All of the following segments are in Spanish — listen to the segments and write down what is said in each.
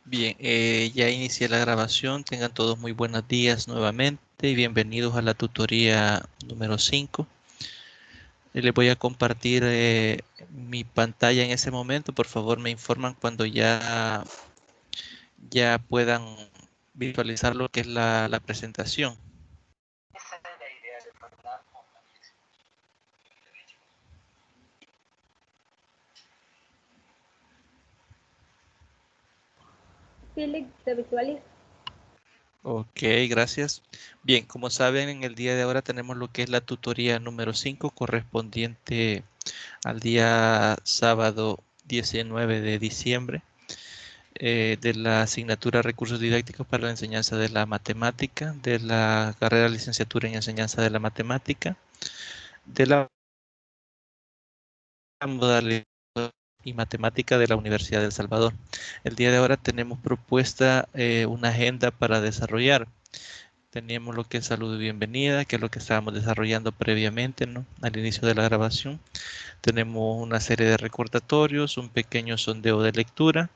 Bien, ya inicié la grabación. Tengan todos muy buenos días nuevamente y bienvenidos a la tutoría número 5. Les voy a compartir mi pantalla en ese momento. Por favor, me informan cuando ya puedan visualizar lo que es la presentación. Philip, te visualizo. Ok, gracias. Bien, como saben, en el día de ahora tenemos lo que es la tutoría número 5 correspondiente al día sábado 19 de diciembre. De la asignatura Recursos Didácticos para la Enseñanza de la Matemática, de la carrera de Licenciatura en Enseñanza de la Matemática, de la modalidad y matemática de la Universidad de El Salvador. El día de ahora tenemos propuesta una agenda para desarrollar. Teníamos lo que es salud y bienvenida, que es lo que estábamos desarrollando previamente, ¿no? Al inicio de la grabación. Tenemos una serie de recordatorios, un pequeño sondeo de lectura,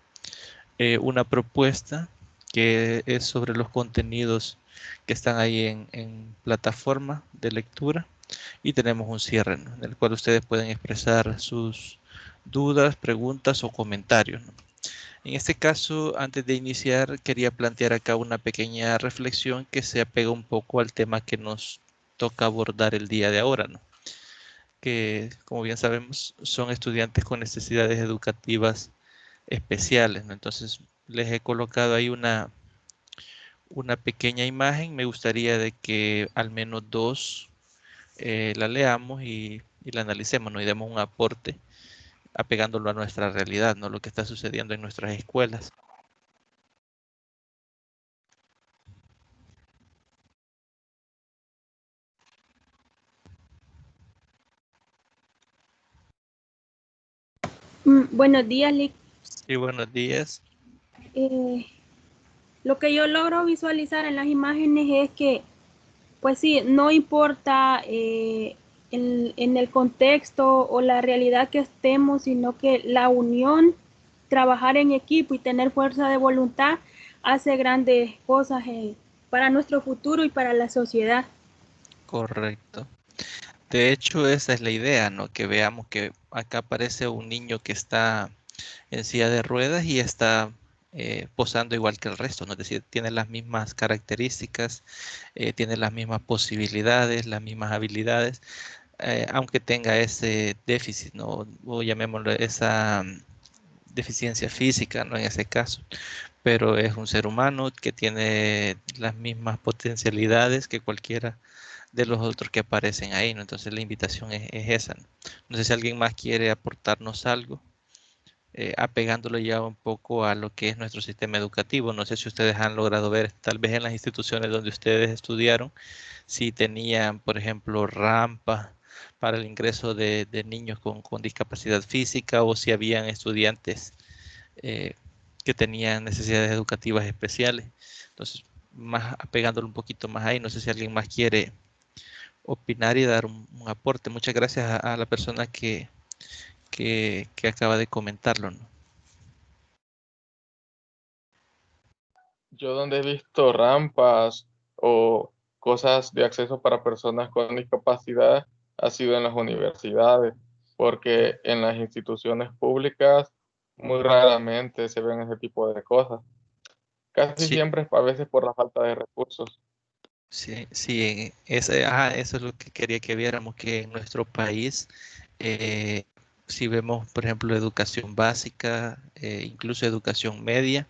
una propuesta que es sobre los contenidos que están ahí en plataforma de lectura y tenemos un cierre, ¿no? En el cual ustedes pueden expresar sus dudas, preguntas o comentarios, ¿no? En este caso, antes de iniciar, quería plantear acá una pequeña reflexión que se apega un poco al tema que nos toca abordar el día de ahora, ¿no? Que, como bien sabemos, son estudiantes con necesidades educativas especiales, ¿no? Entonces, les he colocado ahí una pequeña imagen. Me gustaría de que al menos dos la leamos y la analicemos, ¿no? Y demos un aporte apegándolo a nuestra realidad, ¿no? Lo que está sucediendo en nuestras escuelas. Buenos días, Lick. Sí, buenos días. Eh, lo que yo logro visualizar en las imágenes es que, pues sí, no importa en el contexto o la realidad que estemos, sino que la unión, trabajar en equipo y tener fuerza de voluntad hace grandes cosas para nuestro futuro y para la sociedad. Correcto. De hecho, esa es la idea, ¿no? Que veamos que acá aparece un niño que está en silla de ruedas y está posando igual que el resto, ¿no? Es decir, tiene las mismas características, tiene las mismas posibilidades, las mismas habilidades, aunque tenga ese déficit, ¿no? O llamémoslo esa deficiencia física, ¿no? En ese caso, pero es un ser humano que tiene las mismas potencialidades que cualquiera de los otros que aparecen ahí, ¿no? Entonces la invitación es esa, ¿no? No sé si alguien más quiere aportarnos algo, apegándolo ya un poco a lo que es nuestro sistema educativo. No sé si ustedes han logrado ver, tal vez en las instituciones donde ustedes estudiaron, si tenían, por ejemplo, rampas para el ingreso de niños con discapacidad física o si habían estudiantes eh, que tenían necesidades educativas especiales. Entonces, más apegándolo un poquito más ahí, no sé si alguien más quiere opinar y dar un aporte. Muchas gracias a la persona que acaba de comentarlo, ¿no? Yo donde he visto rampas o cosas de acceso para personas con discapacidad ha sido en las universidades, porque en las instituciones públicas muy raramente se ven ese tipo de cosas. Casi Sí, siempre es a veces por la falta de recursos. sí, sí, eso es lo que quería que viéramos, que en nuestro país, eh, si vemos, por ejemplo, educación básica, incluso educación media,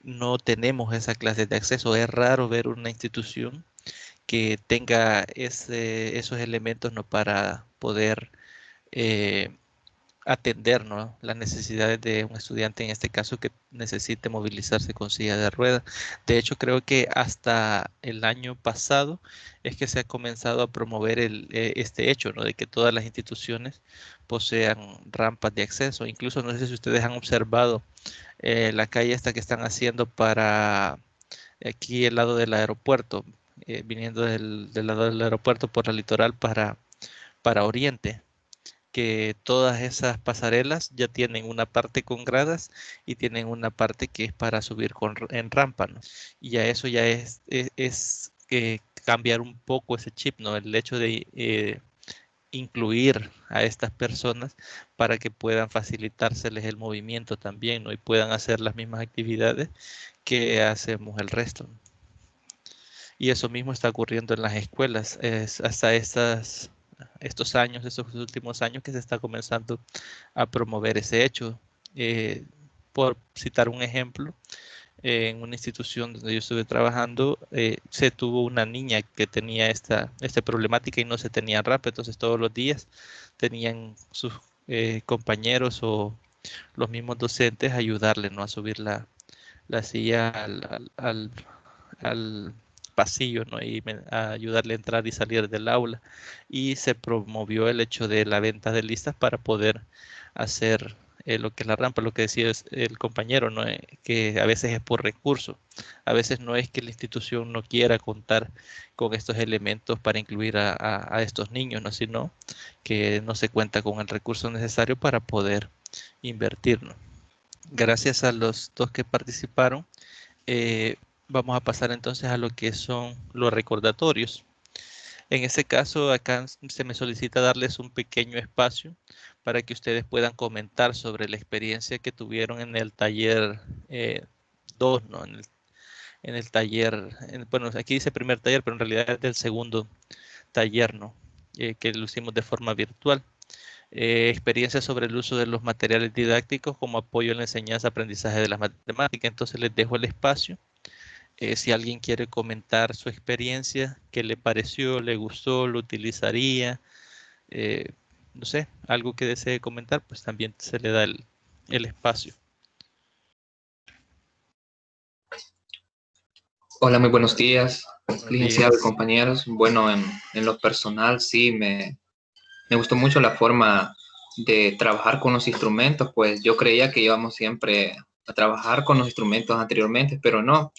no tenemos esa clase de acceso. Es raro ver una institución que tenga esos elementos, ¿no? Para poder eh, atender, ¿no? Las necesidades de un estudiante, en este caso, que necesite movilizarse con silla de ruedas. De hecho, creo que hasta el año pasado es que se ha comenzado a promover este hecho, ¿no? De que todas las instituciones posean rampas de acceso. Incluso no sé si ustedes han observado la calle esta que están haciendo para aquí el lado del aeropuerto, viniendo del lado del aeropuerto por la litoral para Oriente, que todas esas pasarelas ya tienen una parte con gradas y tienen una parte que es para subir en rampa, ¿no? Y ya eso ya es cambiar un poco ese chip, ¿no? El hecho de incluir a estas personas para que puedan facilitárseles el movimiento también, ¿no? Y puedan hacer las mismas actividades que hacemos el resto, ¿no? Y eso mismo está ocurriendo en las escuelas. Es hasta estos años, estos últimos años que se está comenzando a promover ese hecho. Por citar un ejemplo, en una institución donde yo estuve trabajando, se tuvo una niña que tenía esta problemática y no se tenía rampa, entonces todos los días tenían sus compañeros o los mismos docentes ayudarle, ¿no? A subir la silla al pasillo, ¿no? Y a ayudarle a entrar y salir del aula. Y se promovió el hecho de la venta de listas para poder hacer lo que es la rampa, lo que decía el compañero, ¿no? Que a veces es por recurso. A veces no es que la institución no quiera contar con estos elementos para incluir a estos niños, ¿no? Sino que no se cuenta con el recurso necesario para poder invertir, ¿no? Gracias a los dos que participaron, eh, vamos a pasar entonces a lo que son los recordatorios. En este caso, acá se me solicita darles un pequeño espacio para que ustedes puedan comentar sobre la experiencia que tuvieron en el taller 2, ¿no? En el taller, bueno, aquí dice primer taller, pero en realidad es del segundo taller, ¿no? Que lo hicimos de forma virtual. Experiencias sobre el uso de los materiales didácticos como apoyo en la enseñanza-aprendizaje de las matemáticas. Entonces les dejo el espacio. Si alguien quiere comentar su experiencia, qué le pareció, le gustó, lo utilizaría, eh, no sé, algo que desee comentar, pues también se le da el espacio. Hola, muy buenos días, Buenos licenciado y días. compañeros. Bueno, en lo personal sí me gustó mucho la forma de trabajar con los instrumentos, pues yo creía que íbamos siempre a trabajar con los instrumentos anteriormente, pero no.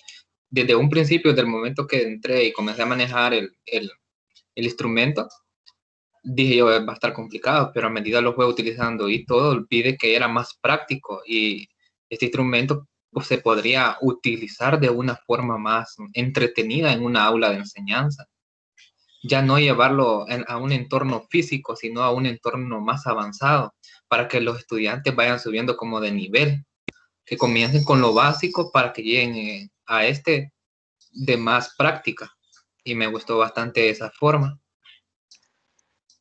Desde un principio, del momento que entré y comencé a manejar el instrumento, dije yo, va a estar complicado, pero a medida lo fue utilizando y todo, vi que era más práctico y este instrumento pues, se podría utilizar de una forma más entretenida en una aula de enseñanza. Ya no llevarlo a un entorno físico, sino a un entorno más avanzado, para que los estudiantes vayan subiendo como de nivel, que comiencen con lo básico para que lleguen a este de más práctica. Y me gustó bastante esa forma.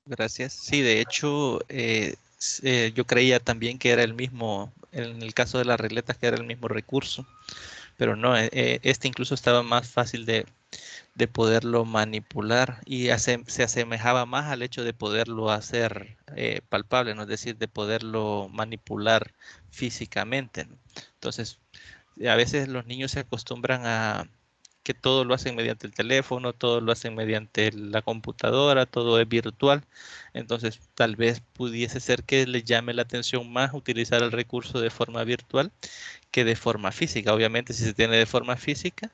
Gracias. Sí, de hecho, yo creía también que era el mismo, en el caso de las regletas, que era el mismo recurso, pero no, este incluso estaba más fácil de poderlo manipular y se asemejaba más al hecho de poderlo hacer palpable, ¿no? Es decir, de poderlo manipular físicamente, ¿no? Entonces, a veces los niños se acostumbran a que todo lo hacen mediante el teléfono, todo lo hacen mediante la computadora, todo es virtual. Entonces, tal vez pudiese ser que les llame la atención más utilizar el recurso de forma virtual que de forma física. Obviamente, si se tiene de forma física,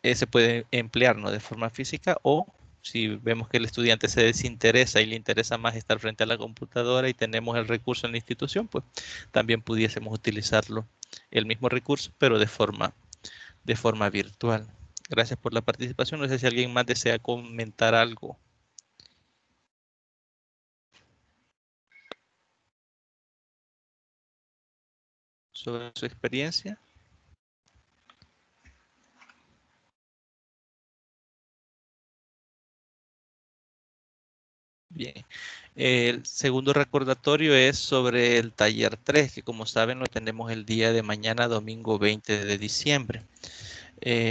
se puede emplear, ¿no? De forma física, o si vemos que el estudiante se desinteresa y le interesa más estar frente a la computadora y tenemos el recurso en la institución, pues también pudiésemos utilizarlo, el mismo recurso, pero de forma virtual. Gracias por la participación. No sé si alguien más desea comentar algo sobre su experiencia. Bien. El segundo recordatorio es sobre el taller 3, que como saben lo tenemos el día de mañana, domingo 20 de diciembre.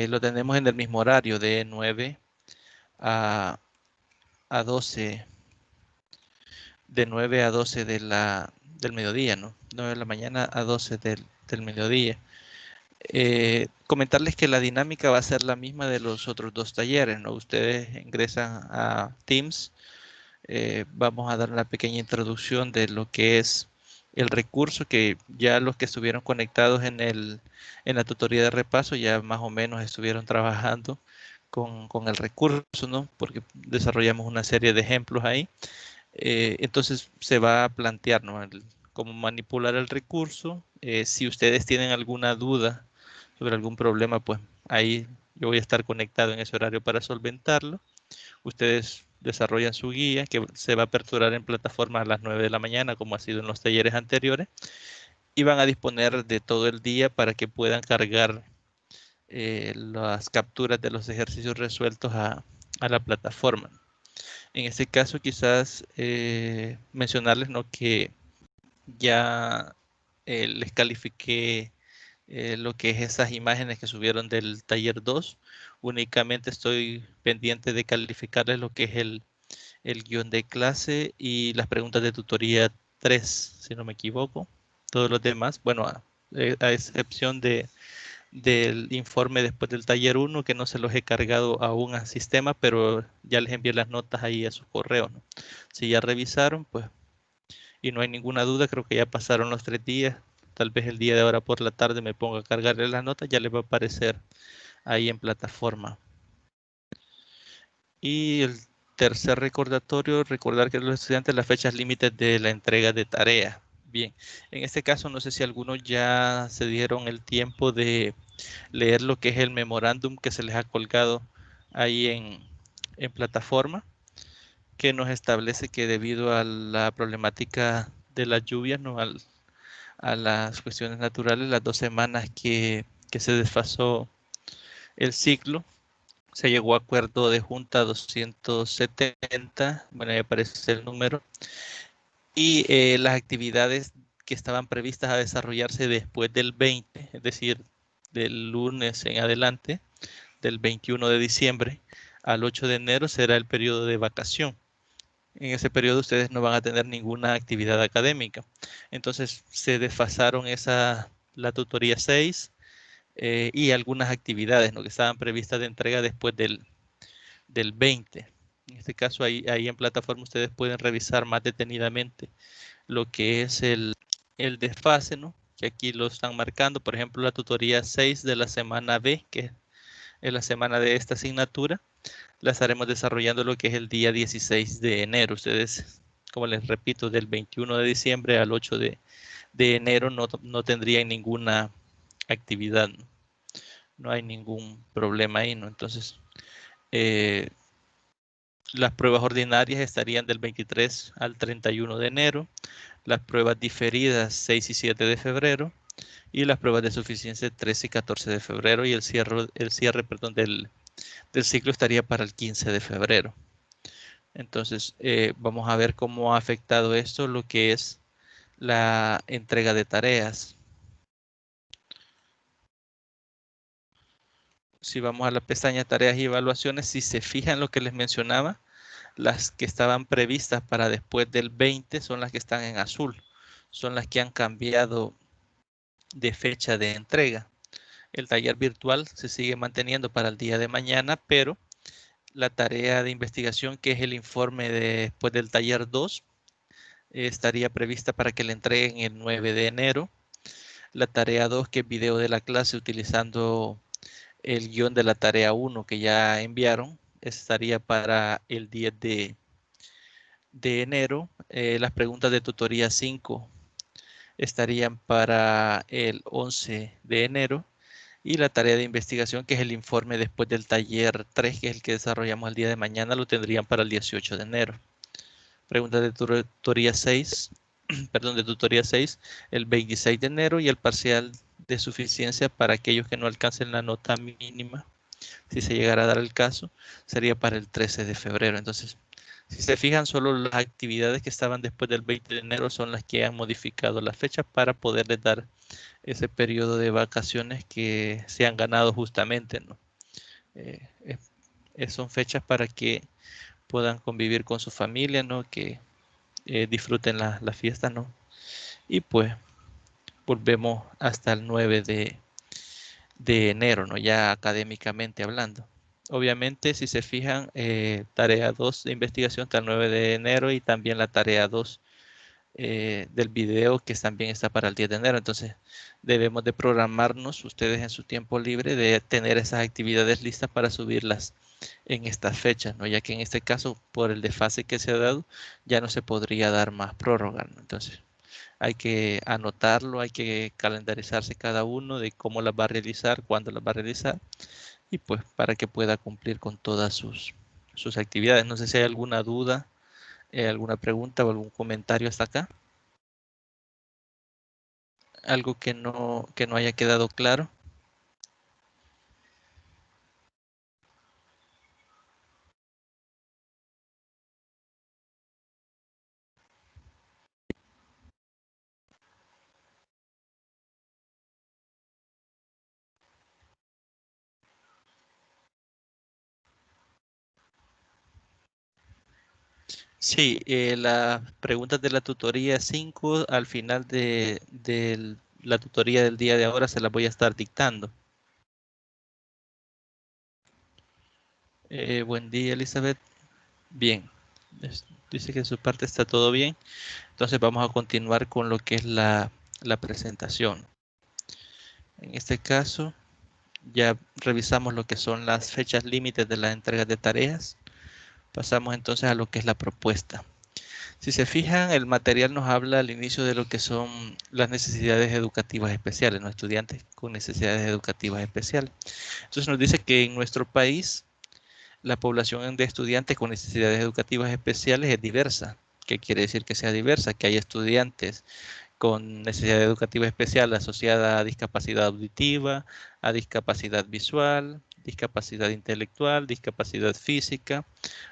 Lo tenemos en el mismo horario de 9 a 12, de 9 a 12 del mediodía, ¿no? 9 de la mañana a 12 del mediodía. Comentarles que la dinámica va a ser la misma de los otros dos talleres, ¿no? Ustedes ingresan a Teams, vamos a dar una pequeña introducción de lo que es el recurso, que ya los que estuvieron conectados en la tutoría de repaso ya más o menos estuvieron trabajando con el recurso, ¿no? Porque desarrollamos una serie de ejemplos ahí. Entonces se va a plantear, ¿no?, cómo manipular el recurso. Si ustedes tienen alguna duda sobre algún problema, pues ahí yo voy a estar conectado en ese horario para solventarlo. Ustedes desarrollan su guía, que se va a aperturar en plataforma a las 9 de la mañana, como ha sido en los talleres anteriores, y van a disponer de todo el día para que puedan cargar las capturas de los ejercicios resueltos a la plataforma. En este caso, quizás mencionarles, ¿no?, que ya les califiqué lo que es esas imágenes que subieron del taller 2. Únicamente estoy pendiente de calificarles lo que es el guión de clase y las preguntas de tutoría 3, si no me equivoco. Todos los demás, bueno, a excepción del informe después del taller 1, que no se los he cargado aún al sistema, pero ya les envié las notas ahí a su correo, ¿no? Si ya revisaron, pues, y no hay ninguna duda, creo que ya pasaron los 3 días. Tal vez el día de ahora por la tarde me ponga a cargarle las notas, ya les va a aparecer ahí en plataforma. Y el tercer recordatorio, recordar que los estudiantes las fechas límites de la entrega de tareas. Bien, en este caso no sé si algunos ya se dieron el tiempo de leer lo que es el memorándum que se les ha colgado ahí en plataforma, que nos establece que debido a la problemática de las lluvias, ¿no?, a las cuestiones naturales, las 2 semanas que se desfasó el ciclo, se llegó a acuerdo de junta 270, bueno, ahí aparece el número, y las actividades que estaban previstas a desarrollarse después del 20, es decir, del lunes en adelante, del 21 de diciembre al 8 de enero, será el periodo de vacación. En ese periodo ustedes no van a tener ninguna actividad académica. Entonces se desfasaron la tutoría 6 y algunas actividades, ¿no?, que estaban previstas de entrega después del 20. En este caso, ahí en plataforma ustedes pueden revisar más detenidamente lo que es el desfase, ¿no?, que aquí lo están marcando. Por ejemplo, la tutoría 6 de la semana B, que es la semana de esta asignatura, la estaremos desarrollando lo que es el día 16 de enero. Ustedes, como les repito, del 21 de diciembre al 8 de enero no tendrían ninguna actividad, ¿no? No hay ningún problema ahí, ¿no? Entonces, las pruebas ordinarias estarían del 23 al 31 de enero, las pruebas diferidas 6 y 7 de febrero, y las pruebas de suficiencia 13 y 14 de febrero, y el cierre del ciclo estaría para el 15 de febrero. Entonces, vamos a ver cómo ha afectado esto lo que es la entrega de tareas. Si vamos a la pestaña tareas y evaluaciones, si se fijan lo que les mencionaba, las que estaban previstas para después del 20 son las que están en azul, son las que han cambiado de fecha de entrega. El taller virtual se sigue manteniendo para el día de mañana, pero la tarea de investigación, que es el informe después del taller 2, estaría prevista para que la entreguen el 9 de enero. La tarea 2, que es video de la clase utilizando el guión de la tarea 1 que ya enviaron, estaría para el 10 de enero. Las preguntas de tutoría 5 estarían para el 11 de enero. Y la tarea de investigación, que es el informe después del taller 3, que es el que desarrollamos el día de mañana, lo tendrían para el 18 de enero. Preguntas de tutoría 6, perdón, de tutoría 6, el 26 de enero, y el parcial de suficiencia para aquellos que no alcancen la nota mínima, si se llegara a dar el caso, sería para el 13 de febrero. Entonces, si se fijan, solo las actividades que estaban después del 20 de enero son las que han modificado la fecha para poderles dar ese periodo de vacaciones que se han ganado justamente, ¿no? Son fechas para que puedan convivir con su familia, ¿no? Que disfruten la fiesta, ¿no? Y pues volvemos hasta el 9 de enero, ¿no?, ya académicamente hablando. Obviamente, si se fijan, tarea 2 de investigación está el 9 de enero, y también la tarea 2 del video que también está para el 10 de enero. Entonces debemos de programarnos ustedes en su tiempo libre de tener esas actividades listas para subirlas en estas fechas, ¿no? Ya que en este caso, por el desfase que se ha dado, ya no se podría dar más prórroga, ¿no? Entonces hay que anotarlo, hay que calendarizarse cada uno de cómo las va a realizar, cuándo las va a realizar, y pues para que pueda cumplir con todas sus actividades. No sé si hay alguna duda, alguna pregunta o algún comentario hasta acá. Algo que no haya quedado claro. Sí, las preguntas de la tutoría 5 al final de la tutoría del día de ahora se las voy a estar dictando. Buen día, Elizabeth. Bien, dice que de su parte está todo bien. Entonces vamos a continuar con lo que es la presentación. En este caso, ya revisamos lo que son las fechas límites de la entrega de tareas. Pasamos entonces a lo que es la propuesta. Si se fijan, el material nos habla al inicio de lo que son las necesidades educativas especiales, los estudiantes con necesidades educativas especiales. Entonces nos dice que en nuestro país la población de estudiantes con necesidades educativas especiales es diversa. ¿Qué quiere decir que sea diversa? Que hay estudiantes con necesidad educativa especial asociada a discapacidad auditiva, a discapacidad visual, discapacidad intelectual, discapacidad física,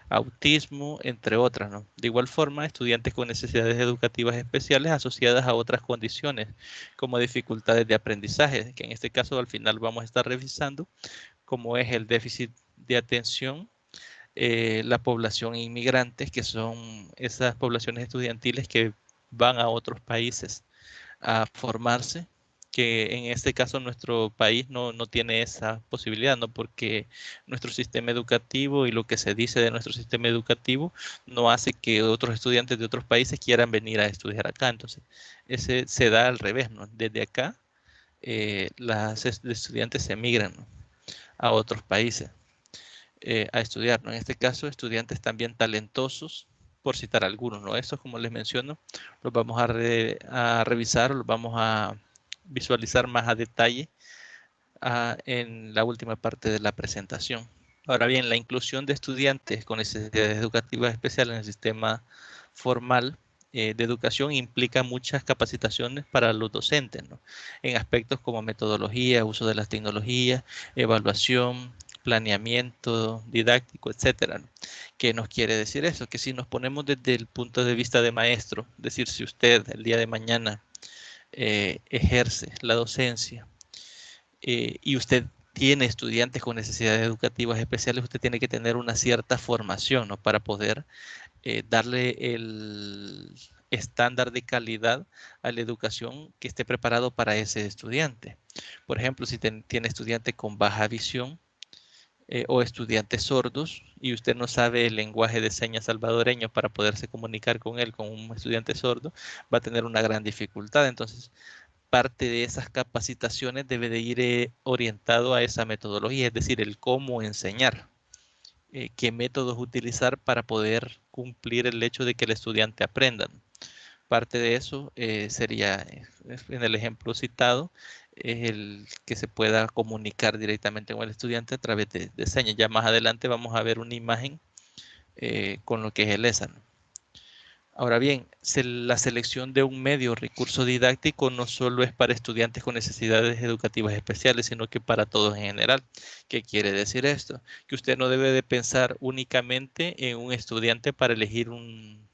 autismo, entre otras, ¿no? De igual forma, estudiantes con necesidades educativas especiales asociadas a otras condiciones, como dificultades de aprendizaje, que en este caso al final vamos a estar revisando, como es el déficit de atención, la población inmigrantes, que son esas poblaciones estudiantiles que van a otros países a formarse, que en este caso nuestro país no tiene esa posibilidad, ¿no? Porque nuestro sistema educativo y lo que se dice de nuestro sistema educativo no hace que otros estudiantes de otros países quieran venir a estudiar acá. Entonces, ese se da al revés, ¿no? Desde acá, las estudiantes se emigran, ¿no?, a otros países a estudiar, ¿no? En este caso, estudiantes también talentosos, por citar algunos, ¿no? Estos, como les menciono, los vamos a revisar, los vamos a visualizar más a detalle en la última parte de la presentación. Ahora bien, la inclusión de estudiantes con necesidades educativas especiales en el sistema formal de educación implica muchas capacitaciones para los docentes, ¿no? En aspectos como metodología, uso de las tecnologías, evaluación, planeamiento didáctico, etcétera, ¿no? ¿Qué nos quiere decir eso? Que si nos ponemos desde el punto de vista de maestro, es decir, si usted el día de mañana ejerce la docencia y usted tiene estudiantes con necesidades educativas especiales, usted tiene que tener una cierta formación, ¿no?, para poder darle el estándar de calidad a la educación que esté preparado para ese estudiante. Por ejemplo, si tiene estudiantes con baja visión o estudiantes sordos y usted no sabe el lenguaje de señas salvadoreño para poderse comunicar con él, con un estudiante sordo, va a tener una gran dificultad. Entonces, parte de esas capacitaciones debe de ir orientado a esa metodología, es decir, el cómo enseñar, qué métodos utilizar para poder cumplir el hecho de que el estudiante aprenda. Parte de eso sería, en el ejemplo citado, el que se pueda comunicar directamente con el estudiante a través de señas. Ya más adelante vamos a ver una imagen con lo que es el ESA, ¿no? Ahora bien, la selección de un medio o recurso didáctico no solo es para estudiantes con necesidades educativas especiales, sino que para todos en general. ¿Qué quiere decir esto? Que usted no debe de pensar únicamente en un estudiante para elegir un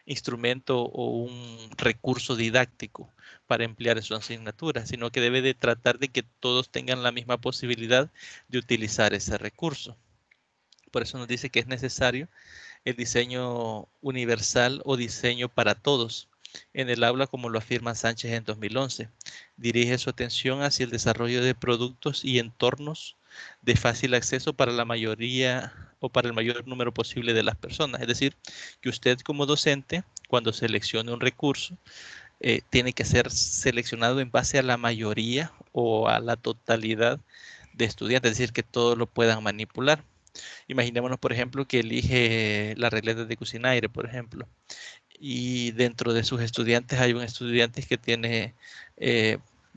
instrumento o un recurso didáctico para emplear en su asignatura, sino que debe de tratar de que todos tengan la misma posibilidad de utilizar ese recurso. Por eso nos dice que es necesario el diseño universal o diseño para todos en el aula, como lo afirma Sánchez en 2011. Dirige su atención hacia el desarrollo de productos y entornos de fácil acceso para la mayoría o para el mayor número posible de las personas. Es decir, que usted como docente, cuando seleccione un recurso, tiene que ser seleccionado en base a la mayoría o a la totalidad de estudiantes, es decir, que todos lo puedan manipular. Imaginémonos, por ejemplo, que elige la regleta de Cocinaire, por ejemplo, y dentro de sus estudiantes hay un estudiante que tiene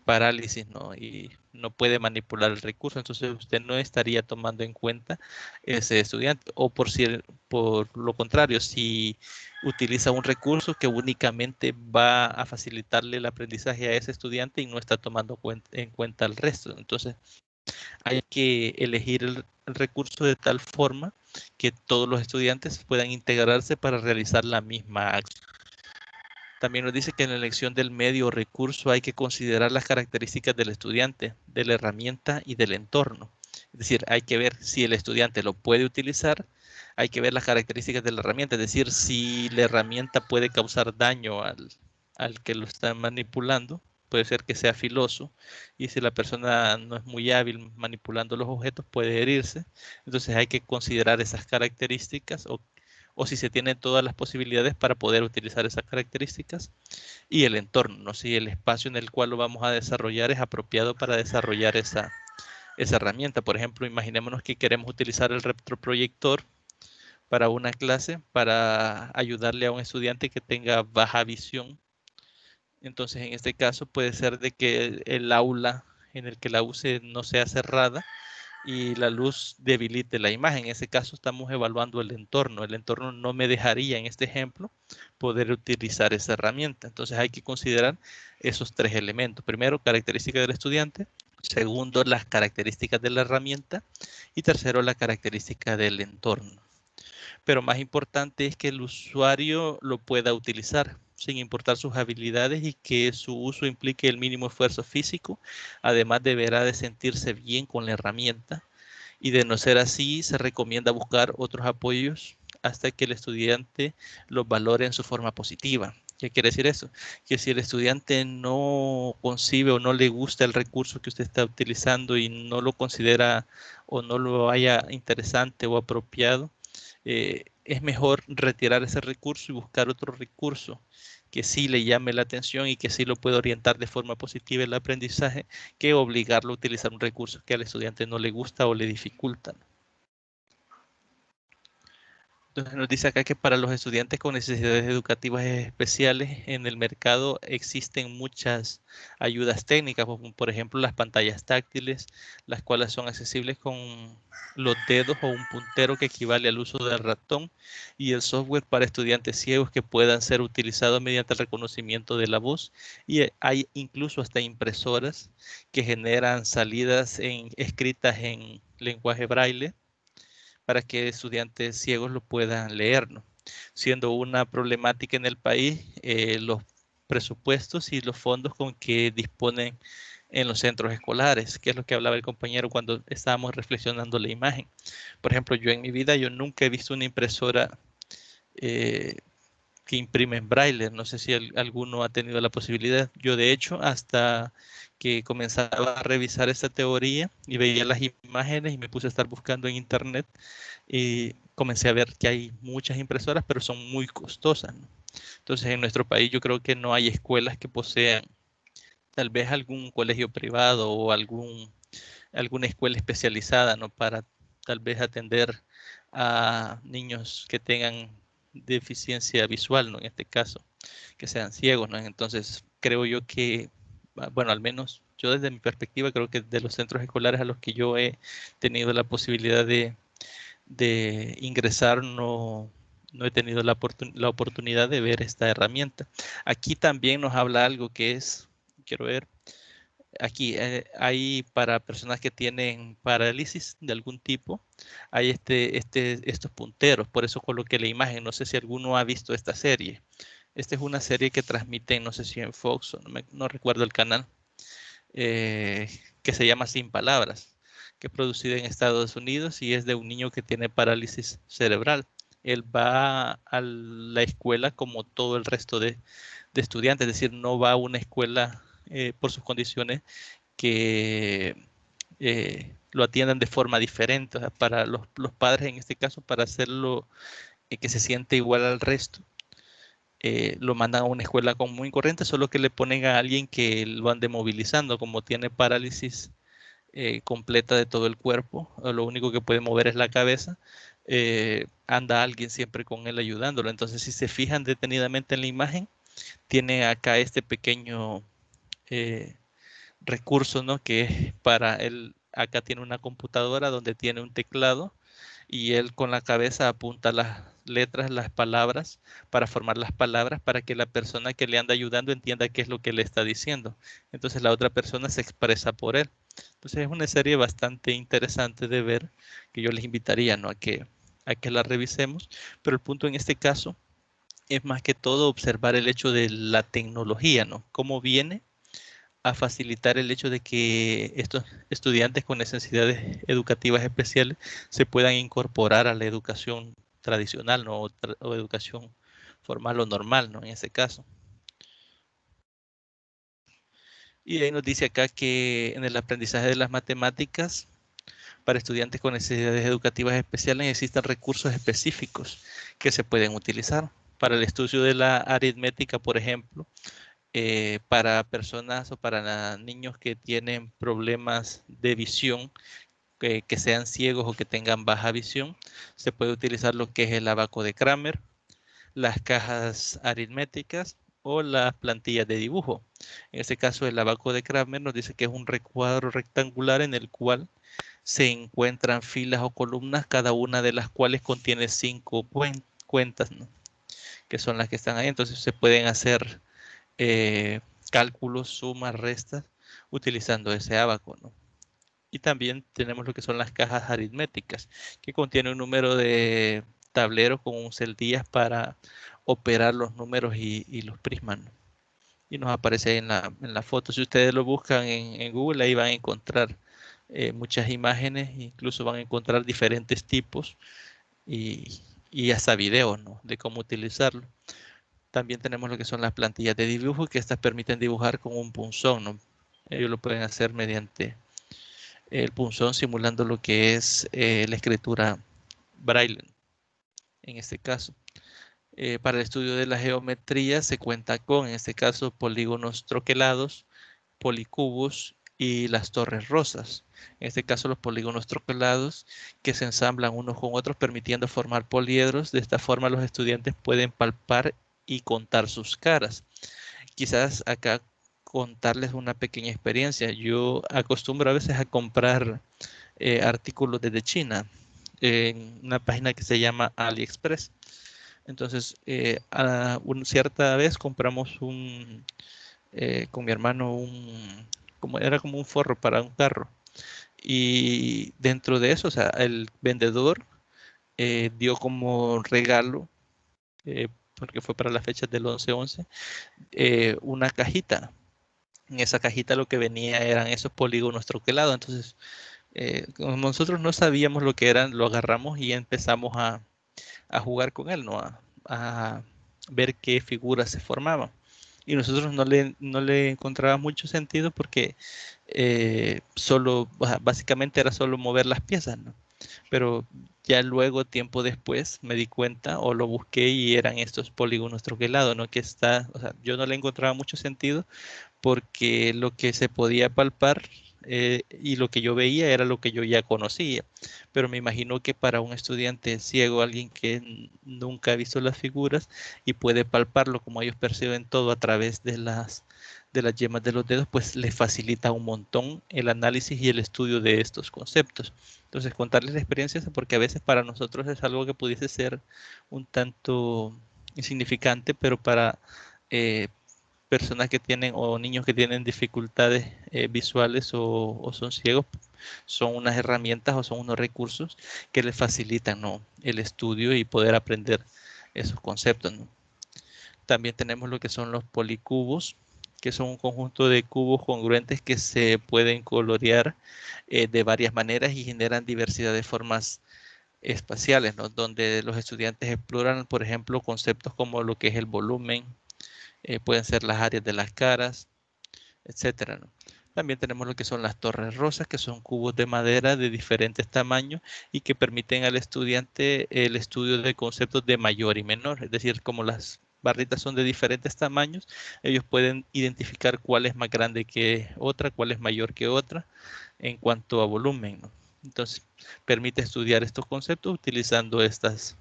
parálisis, ¿no? Y no puede manipular el recurso, entonces usted no estaría tomando en cuenta ese estudiante. O por lo contrario, si utiliza un recurso que únicamente va a facilitarle el aprendizaje a ese estudiante y no está tomando en cuenta el resto. Entonces, hay que elegir el recurso de tal forma que todos los estudiantes puedan integrarse para realizar la misma acción. También nos dice que en la elección del medio o recurso hay que considerar las características del estudiante, de la herramienta y del entorno. Es decir, hay que ver si el estudiante lo puede utilizar, hay que ver las características de la herramienta, es decir, si la herramienta puede causar daño al que lo está manipulando, puede ser que sea filoso, y si la persona no es muy hábil manipulando los objetos puede herirse. Entonces hay que considerar esas características o si se tienen todas las posibilidades para poder utilizar esas características, y el entorno, ¿no? Si el espacio en el cual lo vamos a desarrollar es apropiado para desarrollar esa herramienta. Por ejemplo, imaginémonos que queremos utilizar el retroproyector para una clase para ayudarle a un estudiante que tenga baja visión. Entonces, en este caso puede ser de que el aula en el que la use no sea cerrada y la luz debilite la imagen. En ese caso estamos evaluando el entorno. El entorno no me dejaría, en este ejemplo, poder utilizar esa herramienta. Entonces hay que considerar esos tres elementos. Primero, características del estudiante. Segundo, las características de la herramienta. Y tercero, la característica del entorno. Pero más importante es que el usuario lo pueda utilizar sin importar sus habilidades y que su uso implique el mínimo esfuerzo físico. Además, deberá de sentirse bien con la herramienta, y de no ser así, se recomienda buscar otros apoyos hasta que el estudiante los valore en su forma positiva. ¿Qué quiere decir eso? Que si el estudiante no concibe o no le gusta el recurso que usted está utilizando y no lo considera o no lo haya interesante o apropiado, es mejor retirar ese recurso y buscar otro recurso que sí le llame la atención y que sí lo pueda orientar de forma positiva el aprendizaje, que obligarlo a utilizar un recurso que al estudiante no le gusta o le dificulta. Entonces nos dice acá que para los estudiantes con necesidades educativas especiales en el mercado existen muchas ayudas técnicas, como por ejemplo las pantallas táctiles, las cuales son accesibles con los dedos o un puntero que equivale al uso del ratón, y el software para estudiantes ciegos que puedan ser utilizados mediante el reconocimiento de la voz, y hay incluso hasta impresoras que generan salidas escritas en lenguaje braille para que estudiantes ciegos lo puedan leer, ¿no? Siendo una problemática en el país los presupuestos y los fondos con que disponen en los centros escolares, que es lo que hablaba el compañero cuando estábamos reflexionando la imagen. Por ejemplo, yo en mi vida yo nunca he visto una impresora que imprime en braille. No sé si alguno ha tenido la posibilidad. Yo de hecho hasta que comenzaba a revisar esta teoría y veía las imágenes y me puse a estar buscando en internet, y comencé a ver que hay muchas impresoras, pero son muy costosas, ¿no? Entonces en nuestro país yo creo que no hay escuelas que posean, tal vez algún colegio privado o alguna escuela especializada, ¿no? Para tal vez atender a niños que tengan deficiencia visual, ¿no? En este caso, que sean ciegos, ¿no? Entonces creo yo que, bueno, al menos yo desde mi perspectiva creo que de los centros escolares a los que yo he tenido la posibilidad de ingresar, no he tenido la oportunidad de ver esta herramienta. Aquí también nos habla algo que es, quiero ver, aquí hay para personas que tienen parálisis de algún tipo, hay estos punteros, por eso coloqué la imagen. No sé si alguno ha visto esta serie. Esta es una serie que transmiten, no sé si en Fox, o no recuerdo el canal, que se llama Sin Palabras, que es producida en Estados Unidos y es de un niño que tiene parálisis cerebral. Él va a la escuela como todo el resto de estudiantes, es decir, no va a una escuela por sus condiciones que lo atiendan de forma diferente. O sea, para los padres, en este caso, para hacerlo que se siente igual al resto, lo mandan a una escuela común y corriente, solo que le ponen a alguien que lo ande movilizando, como tiene parálisis completa de todo el cuerpo, lo único que puede mover es la cabeza, anda alguien siempre con él ayudándolo. Entonces, si se fijan detenidamente en la imagen, tiene acá este pequeño recurso, ¿no? Que es para él, acá tiene una computadora donde tiene un teclado y él con la cabeza apunta las letras, las palabras, para formar las palabras para que la persona que le anda ayudando entienda qué es lo que le está diciendo. Entonces la otra persona se expresa por él. Entonces es una serie bastante interesante de ver, que yo les invitaría, ¿no? a que la revisemos, pero el punto en este caso es más que todo observar el hecho de la tecnología, ¿no? Cómo viene a facilitar el hecho de que estos estudiantes con necesidades educativas especiales se puedan incorporar a la educación tradicional, ¿no? o educación formal o normal, ¿no? En ese caso. Y ahí nos dice acá que en el aprendizaje de las matemáticas para estudiantes con necesidades educativas especiales existen recursos específicos que se pueden utilizar. Para el estudio de la aritmética, por ejemplo, para personas o para niños que tienen problemas de visión, que sean ciegos o que tengan baja visión, se puede utilizar lo que es el abaco de Kramer, las cajas aritméticas o las plantillas de dibujo. En este caso, el abaco de Kramer nos dice que es un recuadro rectangular en el cual se encuentran filas o columnas, cada una de las cuales contiene 5 cuentas, ¿no? Que son las que están ahí. Entonces se pueden hacer cálculos, sumas, restas, utilizando ese abaco, ¿no? Y también tenemos lo que son las cajas aritméticas, que contienen un número de tableros con celdillas para operar los números y los prismas, ¿no? Y nos aparece ahí en la foto. Si ustedes lo buscan en Google, ahí van a encontrar muchas imágenes, incluso van a encontrar diferentes tipos y hasta videos, ¿no? De cómo utilizarlo. También tenemos lo que son las plantillas de dibujo, que estas permiten dibujar con un punzón, ¿no? Ellos lo pueden hacer mediante el punzón, simulando lo que es la escritura braille, en este caso. Para el estudio de la geometría se cuenta con, en este caso, polígonos troquelados, policubos y las torres rosas. En este caso, los polígonos troquelados que se ensamblan unos con otros, permitiendo formar poliedros. De esta forma, los estudiantes pueden palpar y contar sus caras. Quizás acá contarles una pequeña experiencia. Yo acostumbro a veces a comprar artículos desde China en una página que se llama AliExpress. Entonces, una cierta vez compramos con mi hermano era como un forro para un carro. Y dentro de eso, o sea, el vendedor dio como regalo, porque fue para las fechas del 11/11, una cajita. En esa cajita lo que venía eran esos polígonos troquelados. Entonces, como nosotros no sabíamos lo que eran, lo agarramos y empezamos a jugar con él, ¿no? A ver qué figuras se formaban. Y nosotros no le encontrábamos mucho sentido porque básicamente era solo mover las piezas, ¿no? Pero ya luego, tiempo después, me di cuenta o lo busqué y eran estos polígonos troquelados, ¿no? O sea, yo no le encontraba mucho sentido porque lo que se podía palpar y lo que yo veía era lo que yo ya conocía. Pero me imagino que para un estudiante ciego, alguien que nunca ha visto las figuras y puede palparlo como ellos perciben todo a través de las yemas de los dedos, pues les facilita un montón el análisis y el estudio de estos conceptos. Entonces, contarles la experiencia, porque a veces para nosotros es algo que pudiese ser un tanto insignificante, pero para personas que tienen o niños que tienen dificultades visuales o son ciegos, son unas herramientas o son unos recursos que les facilitan, ¿no? El estudio y poder aprender esos conceptos, ¿no? También tenemos lo que son los policubos, que son un conjunto de cubos congruentes que se pueden colorear de varias maneras y generan diversidad de formas espaciales, ¿no? Donde los estudiantes exploran, por ejemplo, conceptos como lo que es el volumen, pueden ser las áreas de las caras, etcétera, ¿no? También tenemos lo que son las torres rosas, que son cubos de madera de diferentes tamaños y que permiten al estudiante el estudio de conceptos de mayor y menor. Es decir, como las barritas son de diferentes tamaños, ellos pueden identificar cuál es más grande que otra, cuál es mayor que otra en cuanto a volumen, ¿no? Entonces, permite estudiar estos conceptos utilizando estas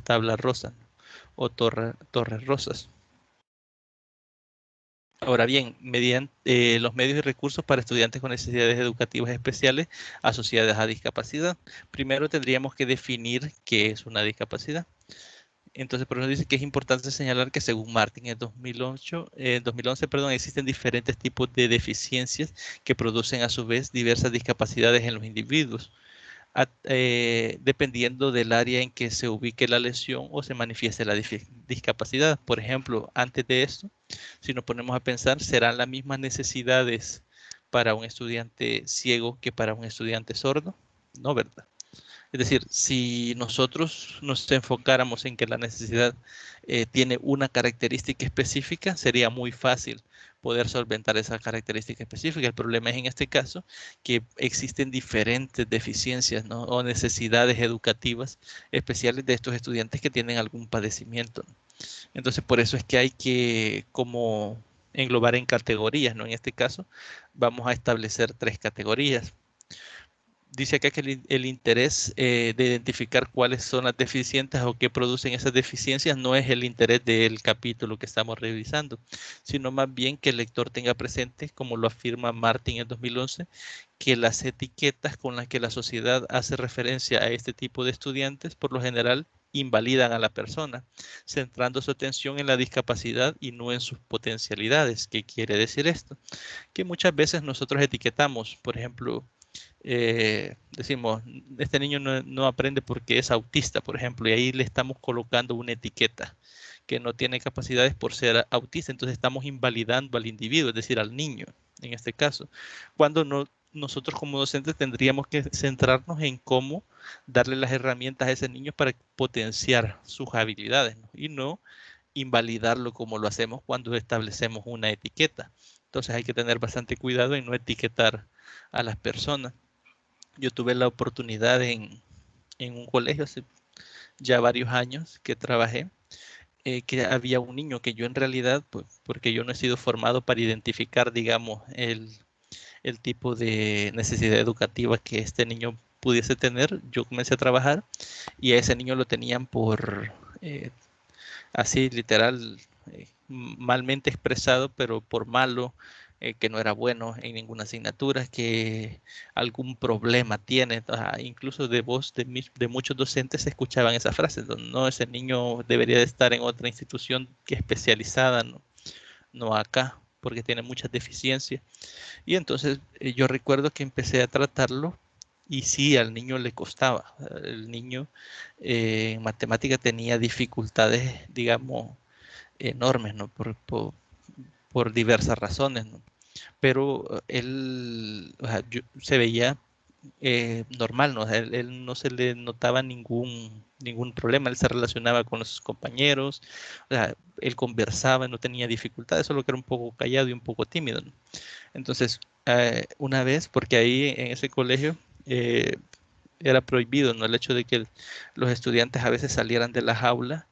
tablas rosas, ¿no? O torres rosas. Ahora bien, mediante los medios y recursos para estudiantes con necesidades educativas especiales asociadas a discapacidad, primero tendríamos que definir qué es una discapacidad. Entonces, por eso dice que es importante señalar que según Martin en 2011, existen diferentes tipos de deficiencias que producen a su vez diversas discapacidades en los individuos, dependiendo del área en que se ubique la lesión o se manifieste la discapacidad. Por ejemplo, antes de esto, si nos ponemos a pensar, ¿serán las mismas necesidades para un estudiante ciego que para un estudiante sordo? No, ¿verdad? Es decir, si nosotros nos enfocáramos en que la necesidad tiene una característica específica, sería muy fácil poder solventar esa característica específica. El problema es en este caso que existen diferentes deficiencias, ¿no? O necesidades educativas especiales de estos estudiantes que tienen algún padecimiento, ¿no? Entonces, por eso es que hay que como englobar en categorías, ¿no? En este caso, vamos a establecer 3 categorías. Dice acá que el interés de identificar cuáles son las deficiencias o qué producen esas deficiencias no es el interés del capítulo que estamos revisando, sino más bien que el lector tenga presente, como lo afirma Martin en 2011, que las etiquetas con las que la sociedad hace referencia a este tipo de estudiantes, por lo general, invalidan a la persona, centrando su atención en la discapacidad y no en sus potencialidades. ¿Qué quiere decir esto? Que muchas veces nosotros etiquetamos, por ejemplo, decimos, este niño no aprende porque es autista, por ejemplo, y ahí le estamos colocando una etiqueta que no tiene capacidades por ser autista, entonces estamos invalidando al individuo, es decir, al niño, en este caso, cuando no, nosotros como docentes tendríamos que centrarnos en cómo darle las herramientas a ese niño para potenciar sus habilidades, ¿no? Y no invalidarlo como lo hacemos cuando establecemos una etiqueta. Entonces hay que tener bastante cuidado en no etiquetar a las personas. Yo tuve la oportunidad en un colegio hace ya varios años que trabajé, que había un niño que yo en realidad, pues, porque yo no he sido formado para identificar, digamos, el tipo de necesidad educativa que este niño pudiese tener, yo comencé a trabajar y a ese niño lo tenían por, así literal, malmente expresado, pero por malo, que no era bueno en ninguna asignatura, que algún problema tiene. Incluso de voz de muchos docentes se escuchaban esas frases, no, ese niño debería de estar en otra institución que especializada, no acá, porque tiene muchas deficiencias. Y entonces yo recuerdo que empecé a tratarlo y sí, al niño le costaba. El niño en matemática tenía dificultades, digamos, enormes, ¿no? Por diversas razones, ¿no? Pero él, o sea, se veía normal, ¿no? O sea, él no se le notaba ningún problema, él se relacionaba con sus compañeros, o sea, él conversaba, no tenía dificultades, solo que era un poco callado y un poco tímido, ¿no? Entonces, una vez, porque ahí en ese colegio era prohibido, ¿no? El hecho de que los estudiantes a veces salieran de las aulas